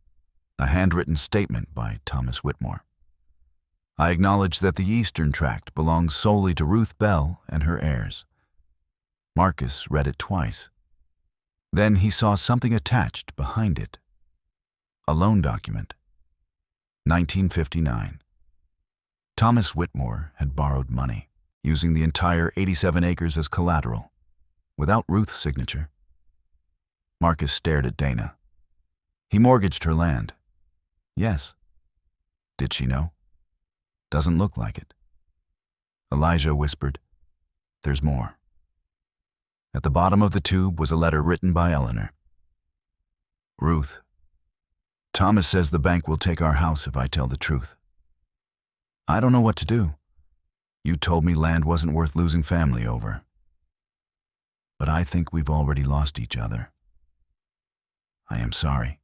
A handwritten statement by Thomas Whitmore. I acknowledge that the eastern tract belongs solely to Ruth Bell and her heirs. Marcus read it twice. Then he saw something attached behind it. A loan document. 1959. Thomas Whitmore had borrowed money, using the entire 87 acres as collateral, without Ruth's signature. Marcus stared at Dana. He mortgaged her land. Yes. Did she know? Doesn't look like it. Elijah whispered, There's more. At the bottom of the tube was a letter written by Eleanor. Ruth, Thomas says the bank will take our house if I tell the truth. I don't know what to do. You told me land wasn't worth losing family over. But I think we've already lost each other. I am sorry.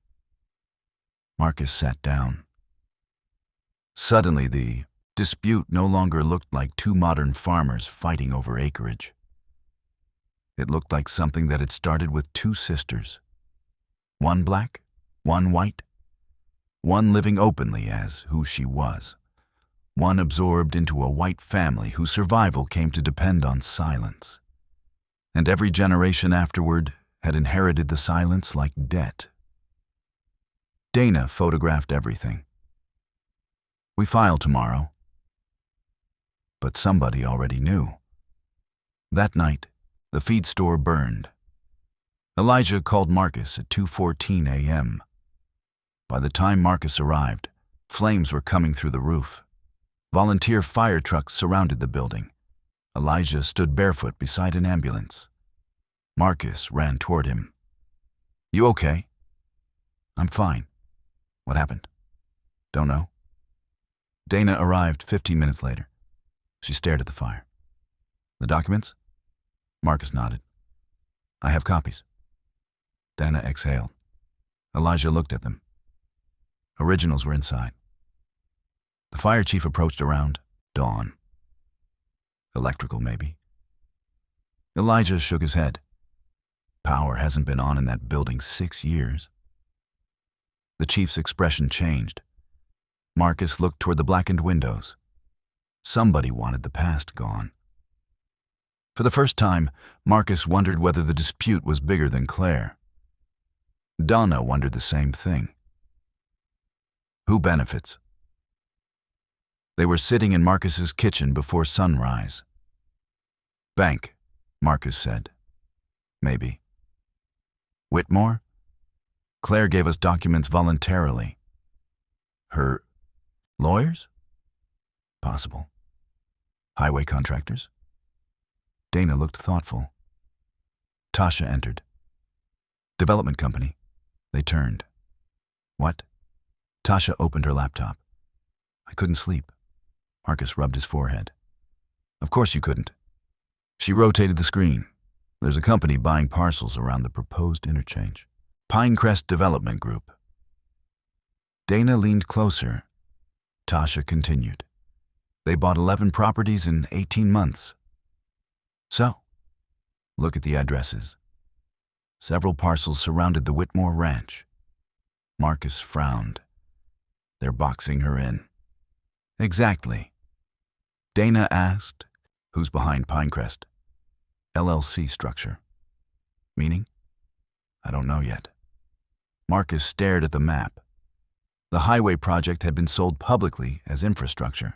Marcus sat down. Suddenly, the dispute no longer looked like two modern farmers fighting over acreage. It looked like something that had started with two sisters. One black, one white. One living openly as who she was. One absorbed into a white family whose survival came to depend on silence. And every generation afterward had inherited the silence like debt. Dana photographed everything. We file tomorrow. But somebody already knew. That night, the feed store burned. Elijah called Marcus at 2:14 a.m. By the time Marcus arrived, flames were coming through the roof. Volunteer fire trucks surrounded the building. Elijah stood barefoot beside an ambulance. Marcus ran toward him. You okay? I'm fine. What happened? Don't know. Dana arrived 15 minutes later. She stared at the fire. The documents? Marcus nodded. I have copies. Dana exhaled. Elijah looked at them. Originals were inside. The fire chief approached around dawn. Electrical, maybe. Elijah shook his head. Power hasn't been on in that building 6 years. The chief's expression changed. Marcus looked toward the blackened windows. Somebody wanted the past gone. For the first time, Marcus wondered whether the dispute was bigger than Claire. Donna wondered the same thing. Who benefits? They were sitting in Marcus's kitchen before sunrise. Bank, Marcus said. Maybe. Whitmore? Claire gave us documents voluntarily. Her lawyers? Possible. Highway contractors? Dana looked thoughtful. Tasha entered. Development company. They turned. What? Tasha opened her laptop. I couldn't sleep. Marcus rubbed his forehead. Of course you couldn't. She rotated the screen. There's a company buying parcels around the proposed interchange. Pinecrest Development Group. Dana leaned closer. Tasha continued. They bought 11 properties in 18 months. So, look at the addresses. Several parcels surrounded the Whitmore Ranch. Marcus frowned. They're boxing her in. Exactly. Dana asked, who's behind Pinecrest? LLC structure. Meaning? I don't know yet. Marcus stared at the map. The highway project had been sold publicly as infrastructure.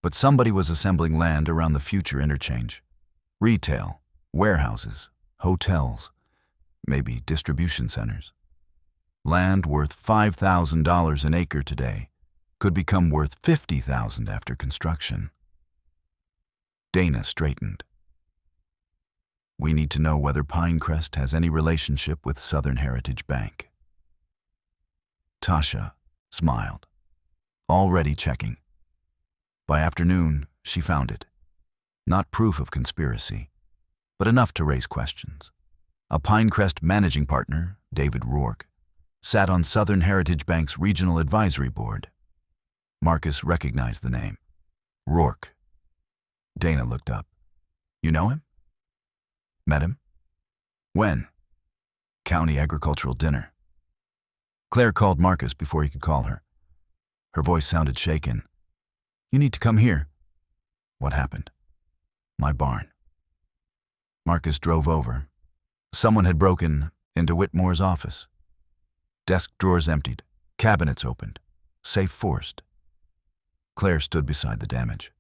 But somebody was assembling land around the future interchange. Retail, warehouses, hotels, maybe distribution centers. Land worth $5,000 an acre today could become worth $50,000 after construction. Dana straightened. We need to know whether Pinecrest has any relationship with Southern Heritage Bank. Tasha smiled, already checking. By afternoon, she found it. Not proof of conspiracy, but enough to raise questions. A Pinecrest managing partner, David Rourke, sat on Southern Heritage Bank's Regional Advisory Board. Marcus recognized the name. Rourke. Dana looked up. You know him? Met him? When? County agricultural dinner. Claire called Marcus before he could call her. Her voice sounded shaken. You need to come here. What happened? My barn. Marcus drove over. Someone had broken into Whitmore's office. Desk drawers emptied, cabinets opened, safe forced. Claire stood beside the damage.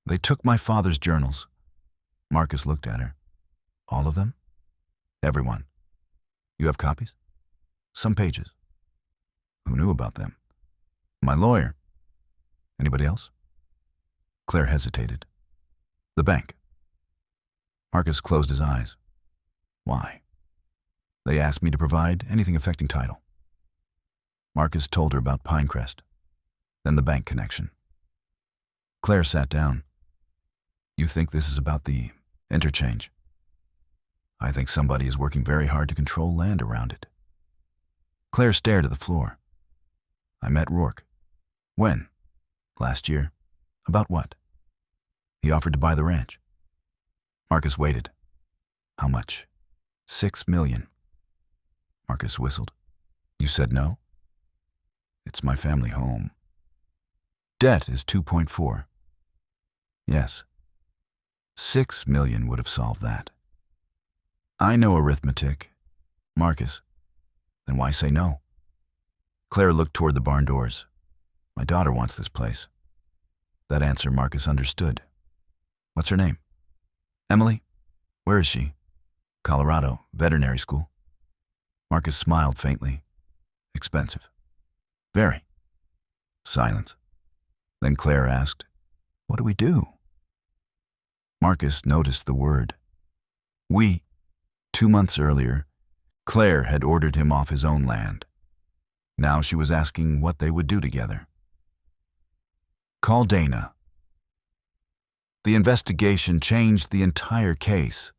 They took my father's journals. Marcus looked at her. All of them? Everyone. You have copies? Some pages. Who knew about them? My lawyer. Anybody else? Claire hesitated. The bank. Marcus closed his eyes. Why? They asked me to provide anything affecting title. Marcus told her about Pinecrest, then the bank connection. Claire sat down. You think this is about the interchange? I think somebody is working very hard to control land around it. Claire stared at the floor. I met Rourke. When? Last year. About what? He offered to buy the ranch. Marcus waited. How much? $6 million. Marcus whistled. You said no? It's my family home. Debt is 2.4. Yes. $6 million would have solved that. I know arithmetic. Marcus, then why say no? Claire looked toward the barn doors. My daughter wants this place. That answer Marcus understood. What's her name? Emily? Where is she? Colorado, veterinary school. Marcus smiled faintly. Expensive. Very. Silence. Then Claire asked, what do we do? Marcus noticed the word. We. 2 months earlier, Claire had ordered him off his own land, Now she was asking what they would do together. Call Dana. The investigation changed the entire case.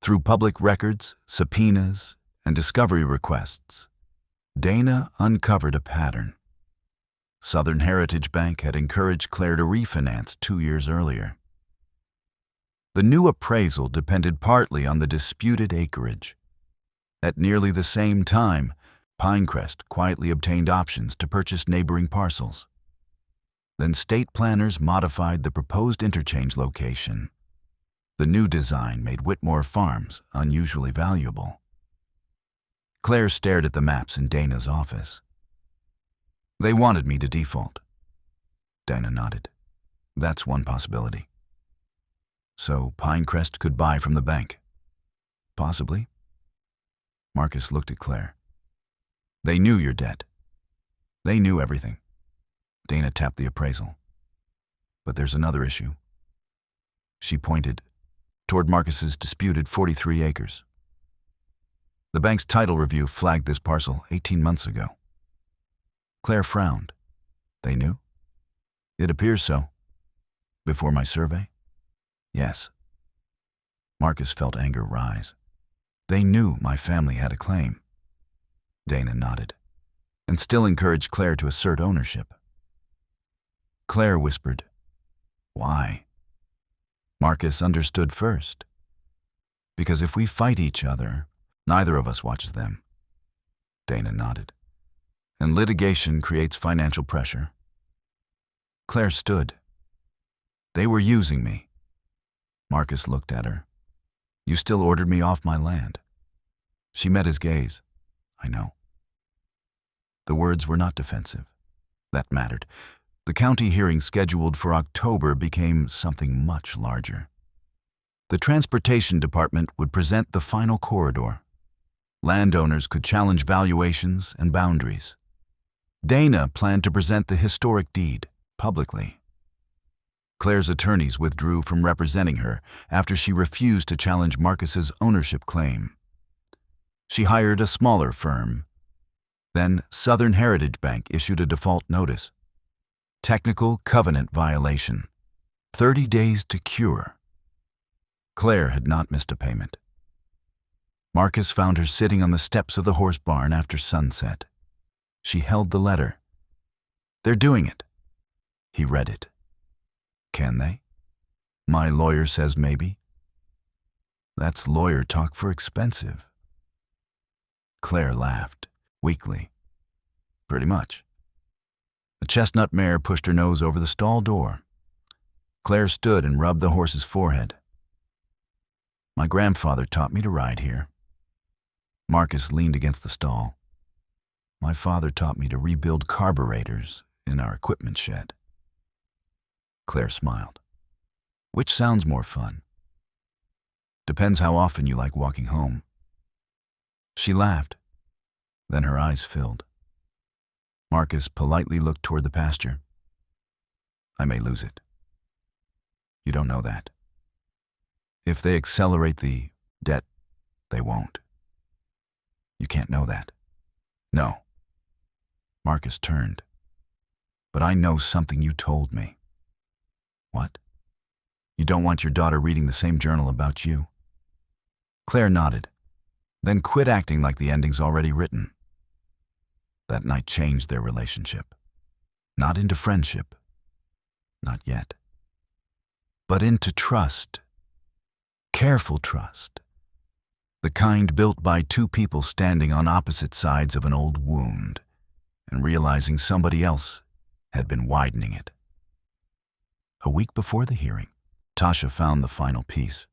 Through public records, subpoenas, and discovery requests, Dana uncovered a pattern. Southern Heritage Bank had encouraged Claire to refinance 2 years earlier. The new appraisal depended partly on the disputed acreage. At nearly the same time, Pinecrest quietly obtained options to purchase neighboring parcels. Then state planners modified the proposed interchange location. The new design made Whitmore Farms unusually valuable. Claire stared at the maps in Dana's office. They wanted me to default. Dana nodded. That's one possibility. So Pinecrest could buy from the bank? Possibly. Marcus looked at Claire. They knew your debt. They knew everything. Dana tapped the appraisal. But there's another issue. She pointed toward Marcus's disputed 43 acres. The bank's title review flagged this parcel 18 months ago. Claire frowned. They knew? It appears so. Before my survey? Yes. Marcus felt anger rise. They knew my family had a claim. Dana nodded, and still encouraged Claire to assert ownership. Claire whispered, "Why?" Marcus understood first. Because if we fight each other, neither of us watches them. Dana nodded. And litigation creates financial pressure. Claire stood. They were using me. Marcus looked at her. You still ordered me off my land. She met his gaze. I know. The words were not defensive. That mattered. The county hearing scheduled for October became something much larger. The Transportation Department would present the final corridor. Landowners could challenge valuations and boundaries. Dana planned to present the historic deed publicly. Claire's attorneys withdrew from representing her after she refused to challenge Marcus's ownership claim. She hired a smaller firm. Then Southern Heritage Bank issued a default notice. Technical covenant violation. 30 days to cure. Claire had not missed a payment. Marcus found her sitting on the steps of the horse barn after sunset. She held the letter. They're doing it. He read it. Can they? My lawyer says maybe. That's lawyer talk for expensive. Claire laughed, weakly. Pretty much. A chestnut mare pushed her nose over the stall door. Claire stood and rubbed the horse's forehead. My grandfather taught me to ride here. Marcus leaned against the stall. My father taught me to rebuild carburetors in our equipment shed. Claire smiled. Which sounds more fun? Depends how often you like walking home. She laughed. Then her eyes filled. Marcus politely looked toward the pasture. I may lose it. You don't know that. If they accelerate the debt, they won't. You can't know that. No. Marcus turned. But I know something you told me. What? You don't want your daughter reading the same journal about you? Claire nodded, then quit acting like the ending's already written. That night changed their relationship. Not into friendship. Not yet. But into trust. Careful trust. The kind built by two people standing on opposite sides of an old wound and realizing somebody else had been widening it. A week before the hearing, Tasha found the final piece.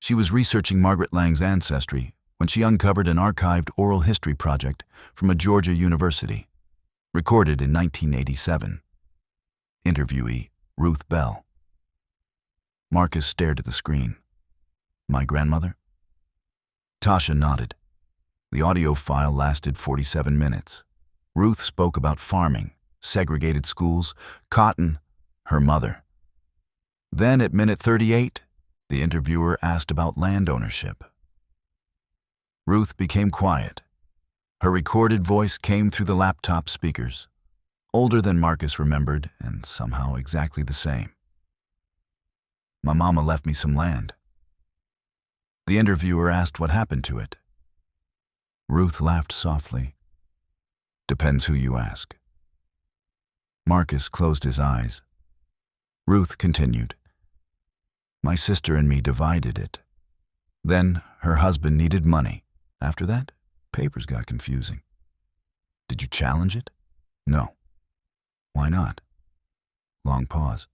She was researching Margaret Lang's ancestry when she uncovered an archived oral history project from a Georgia university, recorded in 1987. Interviewee, Ruth Bell. Marcus stared at the screen. My grandmother? Tasha nodded. The audio file lasted 47 minutes. Ruth spoke about farming, segregated schools, cotton, her mother. Then at minute 38, the interviewer asked about land ownership. Ruth became quiet. Her recorded voice came through the laptop speakers, older than Marcus remembered and somehow exactly the same. My mama left me some land. The interviewer asked what happened to it. Ruth laughed softly. Depends who you ask. Marcus closed his eyes. Ruth continued. My sister and me divided it. Then her husband needed money. After that, papers got confusing. Did you challenge it? No. Why not? Long pause.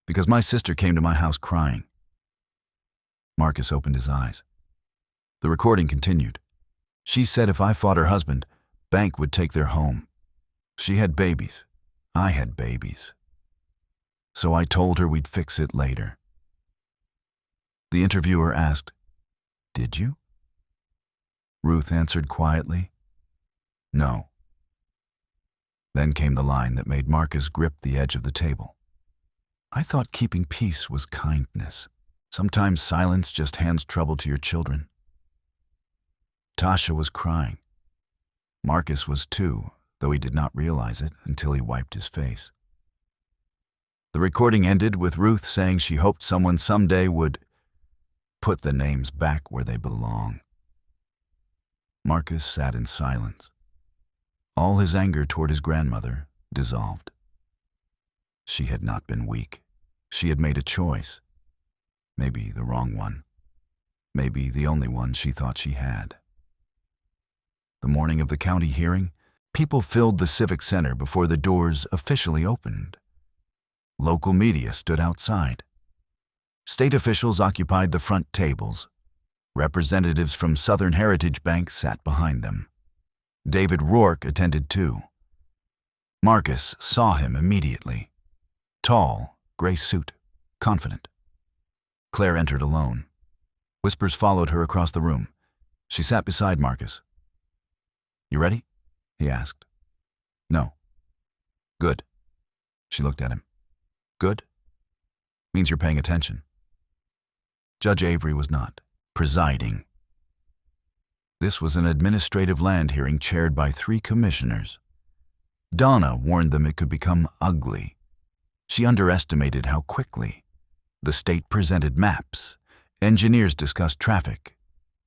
Because my sister came to my house crying. Marcus opened his eyes. The recording continued. She said if I fought her husband, Bank would take their home. She had babies. I had babies. So I told her we'd fix it later. The interviewer asked, Did you? Ruth answered quietly, No. Then came the line that made Marcus grip the edge of the table. I thought keeping peace was kindness. Sometimes silence just hands trouble to your children. Tasha was crying. Marcus was too, though he did not realize it until he wiped his face. The recording ended with Ruth saying she hoped someone someday would put the names back where they belong. Marcus sat in silence. All his anger toward his grandmother dissolved. She had not been weak. She had made a choice. Maybe the wrong one. Maybe the only one she thought she had. The morning of the county hearing, people filled the Civic Center before the doors officially opened. Local media stood outside. State officials occupied the front tables. Representatives from Southern Heritage Bank sat behind them. David Rourke attended too. Marcus saw him immediately. Tall, gray suit, confident. Claire entered alone. Whispers followed her across the room. She sat beside Marcus. You ready? He asked. No. Good. She looked at him. Good? Means you're paying attention. Judge Avery was not. Presiding. This was an administrative land hearing chaired by 3 commissioners. Donna warned them it could become ugly. She underestimated how quickly. The state presented maps. Engineers discussed traffic.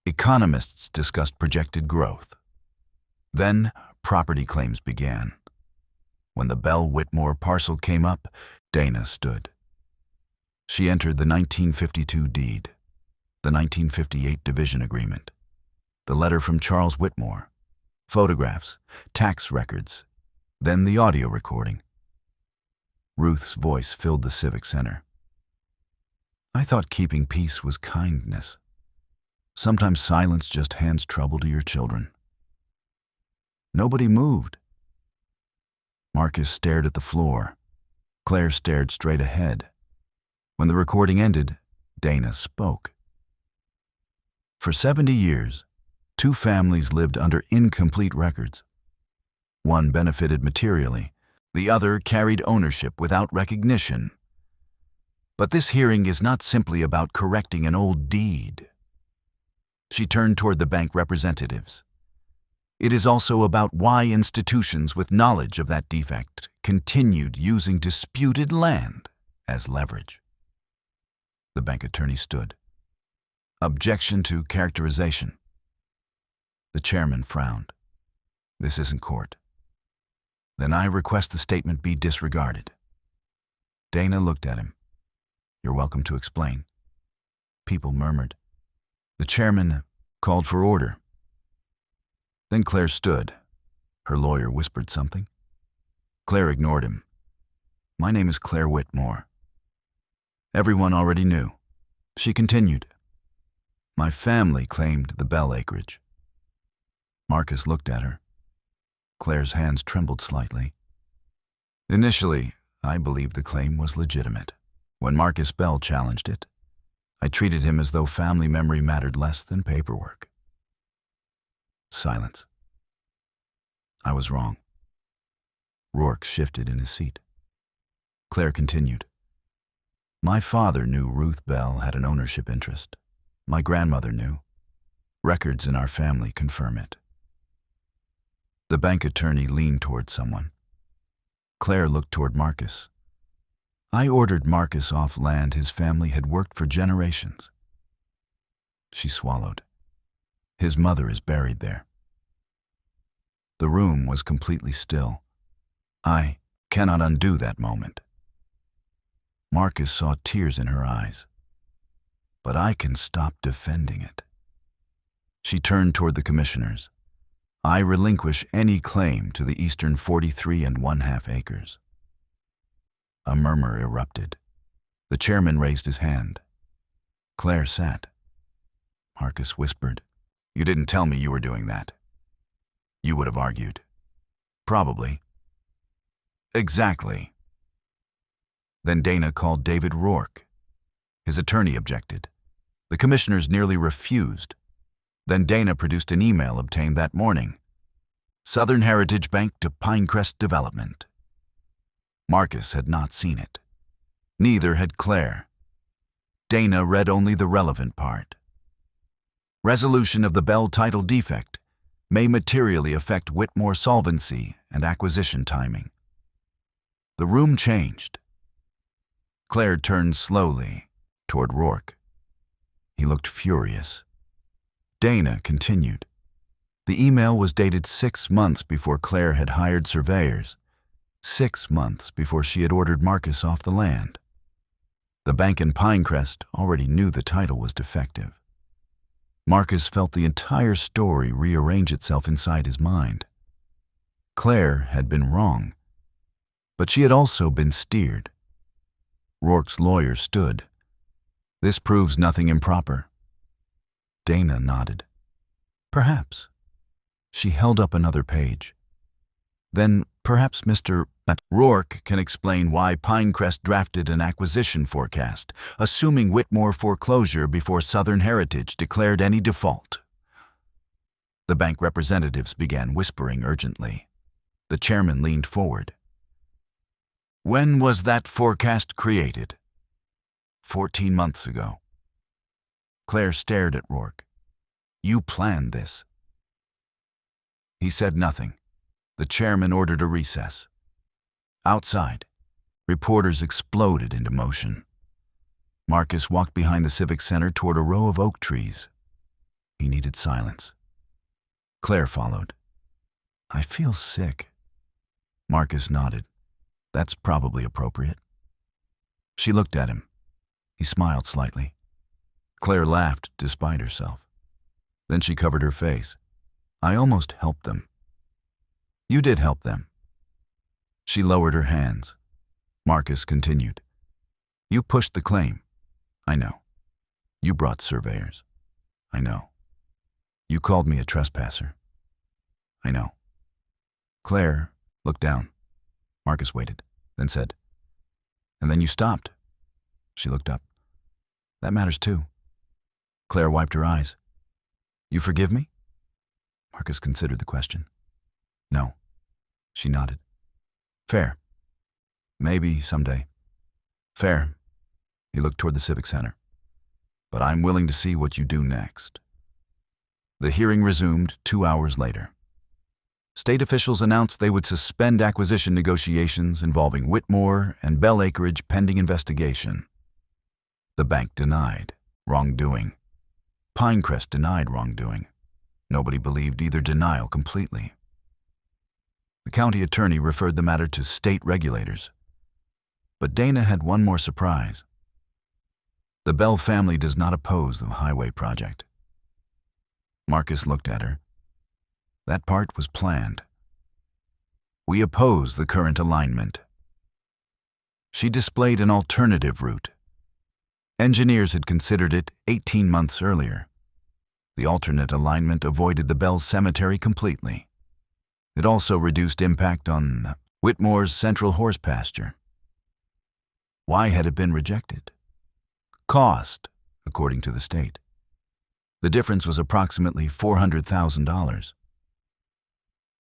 Economists discussed projected growth. Then property claims began. When the Bell Whitmore parcel came up, Dana stood. She entered the 1952 deed, the 1958 division agreement, the letter from Charles Whitmore, photographs, tax records, then the audio recording. Ruth's voice filled the Civic Center. I thought keeping peace was kindness. Sometimes silence just hands trouble to your children. Nobody moved. Marcus stared at the floor. Claire stared straight ahead. When the recording ended, Dana spoke. For 70 years, 2 families lived under incomplete records. One benefited materially. The other carried ownership without recognition. But this hearing is not simply about correcting an old deed. She turned toward the bank representatives. It is also about why institutions with knowledge of that defect continued using disputed land as leverage. The bank attorney stood. Objection to characterization. The chairman frowned. This isn't court. Then I request the statement be disregarded. Dana looked at him. You're welcome to explain. People murmured. The chairman called for order. Then Claire stood. Her lawyer whispered something. Claire ignored him. My name is Claire Whitmore. Everyone already knew. She continued. My family claimed the Bell acreage. Marcus looked at her. Claire's hands trembled slightly. Initially, I believed the claim was legitimate. When Marcus Bell challenged it, I treated him as though family memory mattered less than paperwork. Silence. I was wrong. Rourke shifted in his seat. Claire continued. My father knew Ruth Bell had an ownership interest. My grandmother knew. Records in our family confirm it. The bank attorney leaned toward someone. Claire looked toward Marcus. I ordered Marcus off land his family had worked for generations. She swallowed. His mother is buried there. The room was completely still. I cannot undo that moment. Marcus saw tears in her eyes. But I can stop defending it. She turned toward the commissioners. I relinquish any claim to the eastern 43 1/2 acres. A murmur erupted. The chairman raised his hand. Claire sat. Marcus whispered, "You didn't tell me you were doing that." You would have argued. Probably. Exactly. Then Dana called David Rourke. His attorney objected. The commissioners nearly refused. Then Dana produced an email obtained that morning. Southern Heritage Bank to Pinecrest Development. Marcus had not seen it. Neither had Claire. Dana read only the relevant part. Resolution of the Bell title defect may materially affect Whitmore solvency and acquisition timing. The room changed. Claire turned slowly toward Rourke. He looked furious. Dana continued. The email was dated 6 months before Claire had hired surveyors, 6 months before she had ordered Marcus off the land. The bank in Pinecrest already knew the title was defective. Marcus felt the entire story rearrange itself inside his mind. Claire had been wrong, but she had also been steered. Rourke's lawyer stood. This proves nothing improper. Dana nodded. Perhaps. She held up another page. Then perhaps Mr. Rourke can explain why Pinecrest drafted an acquisition forecast, assuming Whitmore foreclosure before Southern Heritage declared any default. The bank representatives began whispering urgently. The chairman leaned forward. When was that forecast created? 14 months ago. Claire stared at Rourke. You planned this. He said nothing. The chairman ordered a recess. Outside, reporters exploded into motion. Marcus walked behind the Civic Center toward a row of oak trees. He needed silence. Claire followed. I feel sick. Marcus nodded. That's probably appropriate. She looked at him. He smiled slightly. Claire laughed despite herself. Then she covered her face. I almost helped them. You did help them. She lowered her hands. Marcus continued. You pushed the claim. I know. You brought surveyors. I know. You called me a trespasser. I know. Claire looked down. Marcus waited, then said, and then you stopped. She looked up. That matters too. Claire wiped her eyes. You forgive me? Marcus considered the question. No. She nodded. Fair. Maybe someday. Fair. He looked toward the Civic Center. But I'm willing to see what you do next. The hearing resumed 2 hours later. State officials announced they would suspend acquisition negotiations involving Whitmore and Bell Acreage pending investigation. The bank denied wrongdoing. Pinecrest denied wrongdoing. Nobody believed either denial completely. The county attorney referred the matter to state regulators. But Dana had one more surprise. The Bell family does not oppose the highway project. Marcus looked at her. That part was planned. We oppose the current alignment. She displayed an alternative route. Engineers had considered it 18 months earlier. The alternate alignment avoided the Bell Cemetery completely. It also reduced impact on Whitmore's central horse pasture. Why had it been rejected? Cost, according to the state. The difference was approximately $400,000.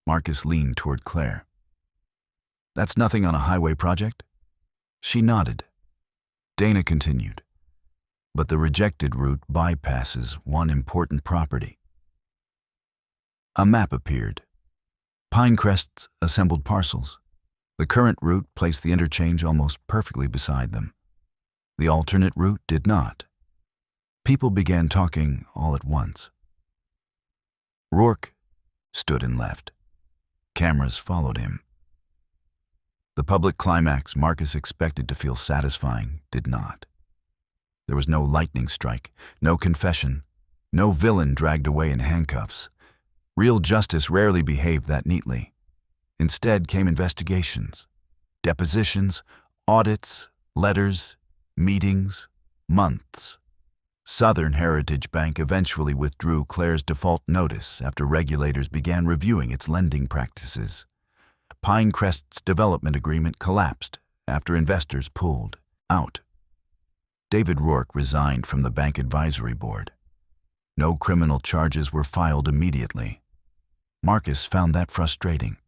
Marcus leaned toward Claire. That's nothing on a highway project? She nodded. Dana continued. But the rejected route bypasses one important property. A map appeared. Pinecrest's assembled parcels. The current route placed the interchange almost perfectly beside them. The alternate route did not. People began talking all at once. Rourke stood and left. Cameras followed him. The public climax Marcus expected to feel satisfying did not. There was no lightning strike, no confession, no villain dragged away in handcuffs. Real justice rarely behaved that neatly. Instead came investigations, depositions, audits, letters, meetings, months. Southern Heritage Bank eventually withdrew Claire's default notice after regulators began reviewing its lending practices. Pinecrest's development agreement collapsed after investors pulled out. David Rourke resigned from the bank advisory board. No criminal charges were filed immediately. Marcus found that frustrating.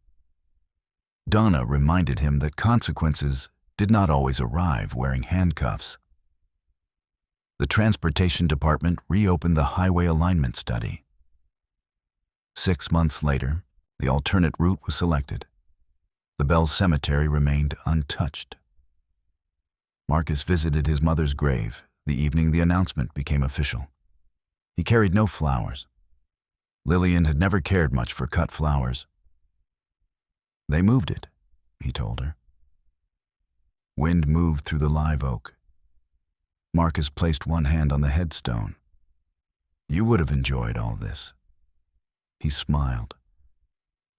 Donna reminded him that consequences did not always arrive wearing handcuffs. The Transportation Department reopened the highway alignment study. 6 months later, the alternate route was selected. The Bell Cemetery remained untouched. Marcus visited his mother's grave the evening the announcement became official. He carried no flowers. Lillian had never cared much for cut flowers. They moved it, he told her. Wind moved through the live oak. Marcus placed one hand on the headstone. You would have enjoyed all this. He smiled.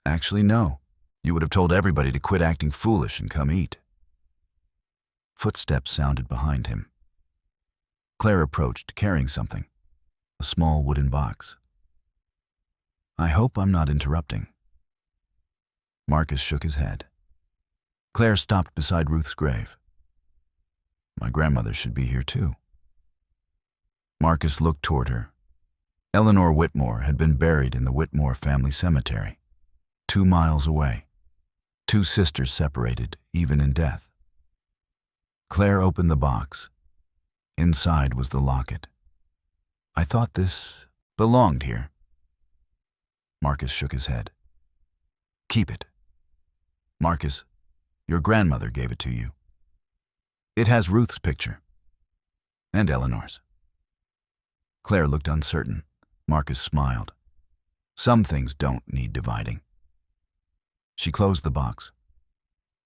Actually, no. You would have told everybody to quit acting foolish and come eat. Footsteps sounded behind him. Claire approached, carrying something, a small wooden box. I hope I'm not interrupting. Marcus shook his head. Claire stopped beside Ruth's grave. My grandmother should be here too. Marcus looked toward her. Eleanor Whitmore had been buried in the Whitmore family cemetery, 2 miles away. 2 sisters separated, even in death. Claire opened the box. Inside was the locket. I thought this belonged here. Marcus shook his head. Keep it. Marcus, your grandmother gave it to you. It has Ruth's picture. And Eleanor's. Claire looked uncertain. Marcus smiled. Some things don't need dividing. She closed the box.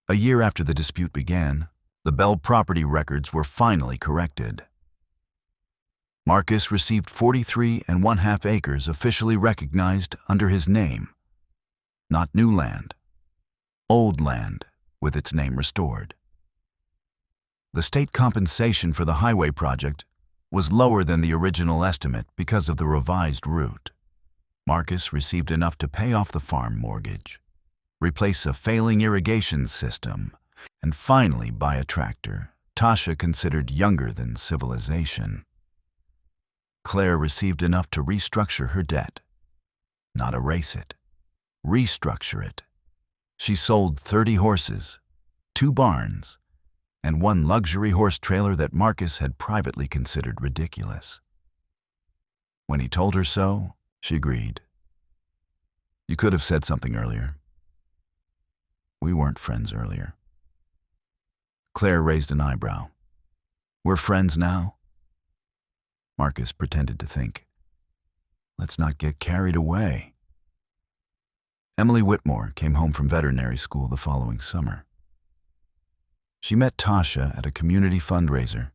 A year after the dispute began, the Bell property records were finally corrected. Marcus received 43½ acres officially recognized under his name. Not new land. Old land with its name restored. The state compensation for the highway project was lower than the original estimate because of the revised route. Marcus received enough to pay off the farm mortgage, replace a failing irrigation system, and finally buy a tractor Tasha considered younger than civilization. Claire received enough to restructure her debt. Not erase it. Restructure it. She sold 30 horses, 2 barns, and 1 luxury horse trailer that Marcus had privately considered ridiculous. When he told her so, she agreed. You could have said something earlier. We weren't friends earlier. Claire raised an eyebrow. We're friends now? Marcus pretended to think. Let's not get carried away. Emily Whitmore came home from veterinary school the following summer. She met Tasha at a community fundraiser.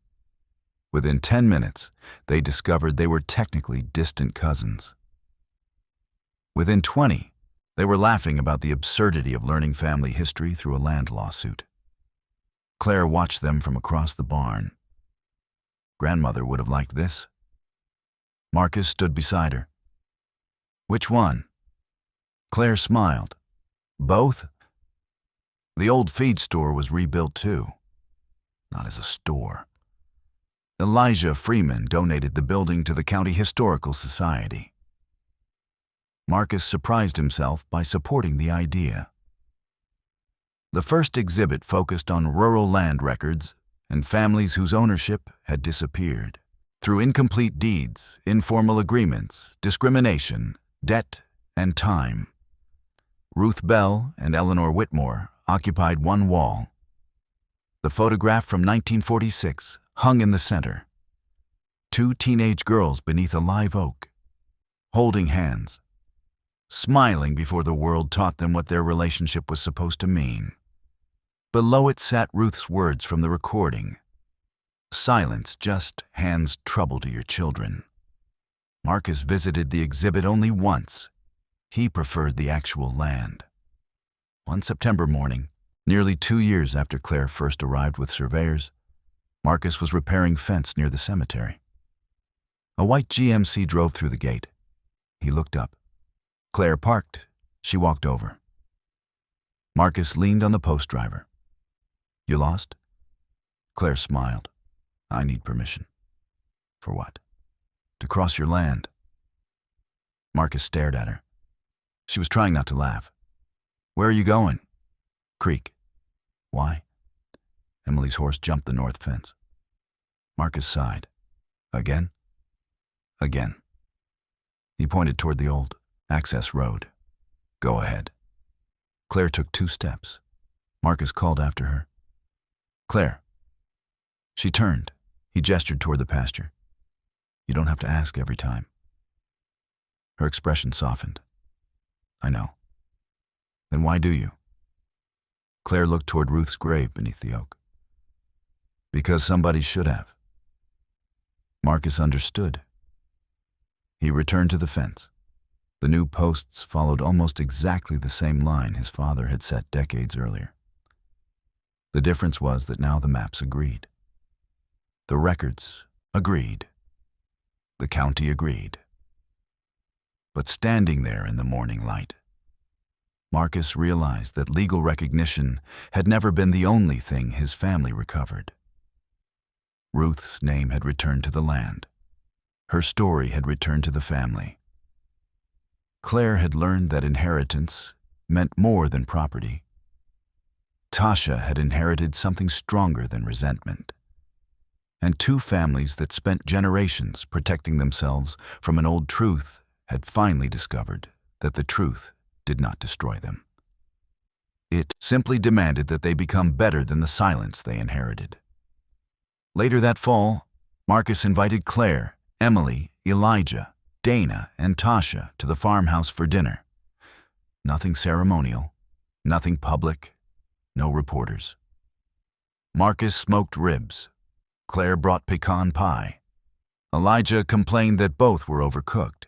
Within 10 minutes, they discovered they were technically distant cousins. Within 20, they were laughing about the absurdity of learning family history through a land lawsuit. Claire watched them from across the barn. Grandmother would have liked this. Marcus stood beside her. Which one? Claire smiled. Both? The old feed store was rebuilt too. Not as a store. Elijah Freeman donated the building to the County Historical Society. Marcus surprised himself by supporting the idea. The first exhibit focused on rural land records and families whose ownership had disappeared through incomplete deeds, informal agreements, discrimination, debt, and time. Ruth Bell and Eleanor Whitmore occupied one wall. The photograph from 1946 hung in the center. Two teenage girls beneath a live oak, holding hands, smiling before the world taught them what their relationship was supposed to mean. Below it sat Ruth's words from the recording. Silence, just hands trouble to your children. Marcus visited the exhibit only once. He preferred the actual land. One September morning, nearly 2 years after Claire first arrived with surveyors, Marcus was repairing fence near the cemetery. A white GMC drove through the gate. He looked up. Claire parked. She walked over. Marcus leaned on the post driver. "You lost?" Claire smiled. "I need permission." "For what?" "To cross your land." Marcus stared at her. She was trying not to laugh. "Where are you going?" "Creek." "Why?" Emily's horse jumped the north fence. Marcus sighed. "Again?" "Again." He pointed toward the old access road. "Go ahead." Claire took 2 steps. Marcus called after her. "Claire." She turned. He gestured toward the pasture. "You don't have to ask every time." Her expression softened. "I know." "Then why do you?" Claire looked toward Ruth's grave beneath the oak. "Because somebody should have." Marcus understood. He returned to the fence. The new posts followed almost exactly the same line his father had set decades earlier. The difference was that now the maps agreed. The records agreed. The county agreed. But standing there in the morning light, Marcus realized that legal recognition had never been the only thing his family recovered. Ruth's name had returned to the land. Her story had returned to the family. Claire had learned that inheritance meant more than property. Tasha had inherited something stronger than resentment. And 2 families that spent generations protecting themselves from an old truth had finally discovered that the truth did not destroy them. It simply demanded that they become better than the silence they inherited. Later that fall, Marcus invited Claire, Emily, Elijah, Dana, and Tasha to the farmhouse for dinner. Nothing ceremonial, nothing public, no reporters. Marcus smoked ribs. Claire brought pecan pie. Elijah complained that both were overcooked.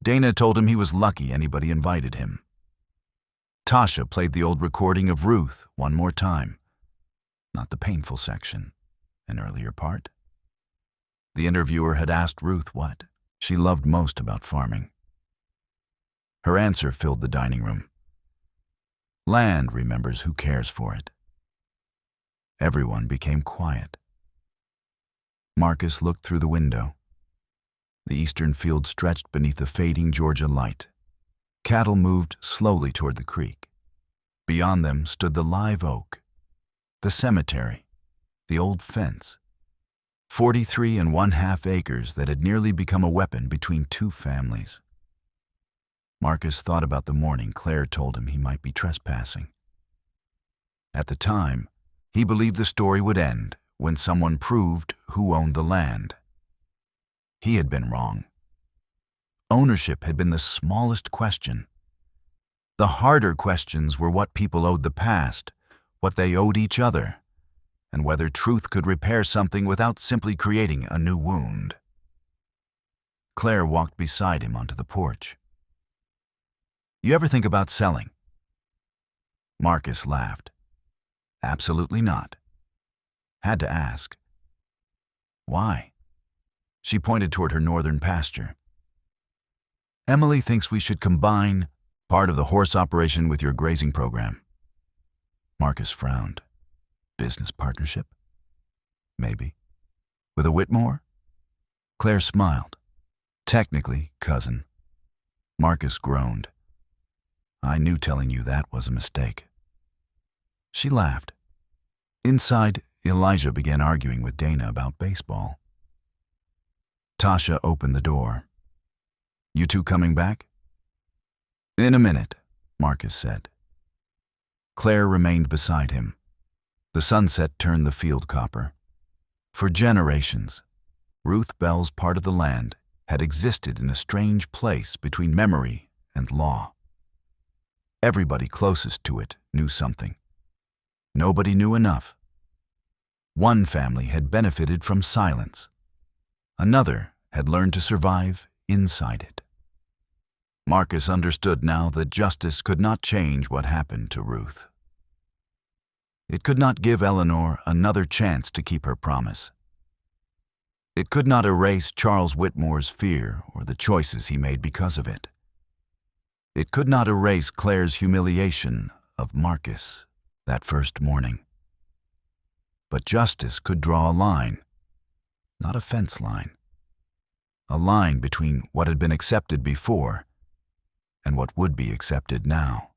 Dana told him he was lucky anybody invited him. Tasha played the old recording of Ruth one more time. Not the painful section, an earlier part. The interviewer had asked Ruth what she loved most about farming. Her answer filled the dining room. Land remembers who cares for it. Everyone became quiet. Marcus looked through the window. The eastern field stretched beneath the fading Georgia light. Cattle moved slowly toward the creek. Beyond them stood the live oak, the cemetery, the old fence, 43 1/2 acres that had nearly become a weapon between 2 families. Marcus thought about the morning Claire told him he might be trespassing. At the time, he believed the story would end when someone proved who owned the land. He had been wrong. Ownership had been the smallest question. The harder questions were what people owed the past, what they owed each other, and whether truth could repair something without simply creating a new wound. Claire walked beside him onto the porch. "You ever think about selling?" Marcus laughed. "Absolutely not." Had to ask. "Why?" She pointed toward her northern pasture. "Emily thinks we should combine part of the horse operation with your grazing program." Marcus frowned. "Business partnership?" "Maybe." "With a Whitmore?" Claire smiled. "Technically, cousin." Marcus groaned. "I knew telling you that was a mistake." She laughed. Inside, Elijah began arguing with Dana about baseball. Tasha opened the door. "You two coming back?" "In a minute." Marcus said. Claire remained beside him. The sunset turned the field copper. For generations, Ruth Bell's part of the land had existed in a strange place between memory and law. Everybody closest to it knew something. Nobody knew enough. One family had benefited from silence. Another had learned to survive inside it. Marcus understood now that justice could not change what happened to Ruth. It could not give Eleanor another chance to keep her promise. It could not erase Charles Whitmore's fear or the choices he made because of it. It could not erase Claire's humiliation of Marcus that first morning. But justice could draw a line, not a fence line. A line between what had been accepted before and what would be accepted now.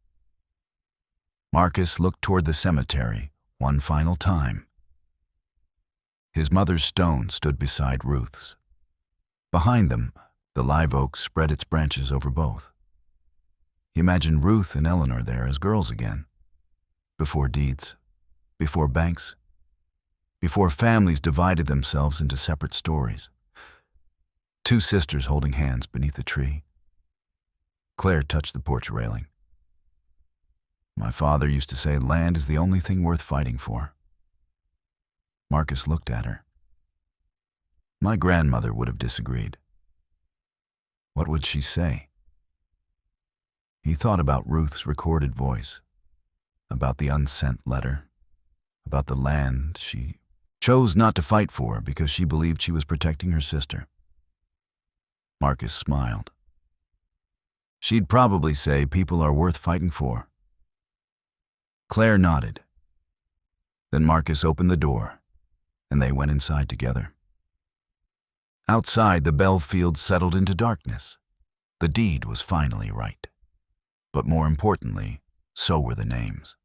Marcus looked toward the cemetery one final time. His mother's stone stood beside Ruth's. Behind them, the live oak spread its branches over both. He imagined Ruth and Eleanor there as girls again, before deeds, before banks, before families divided themselves into separate stories. Two sisters holding hands beneath a tree. Claire touched the porch railing. My father used to say land is the only thing worth fighting for. Marcus looked at her. My grandmother would have disagreed. What would she say? He thought about Ruth's recorded voice, about the unsent letter, about the land she chose not to fight for because she believed she was protecting her sister. Marcus smiled. She'd probably say people are worth fighting for. Claire nodded. Then Marcus opened the door, and they went inside together. Outside, the Bell field settled into darkness. The deed was finally right. But more importantly, so were the names.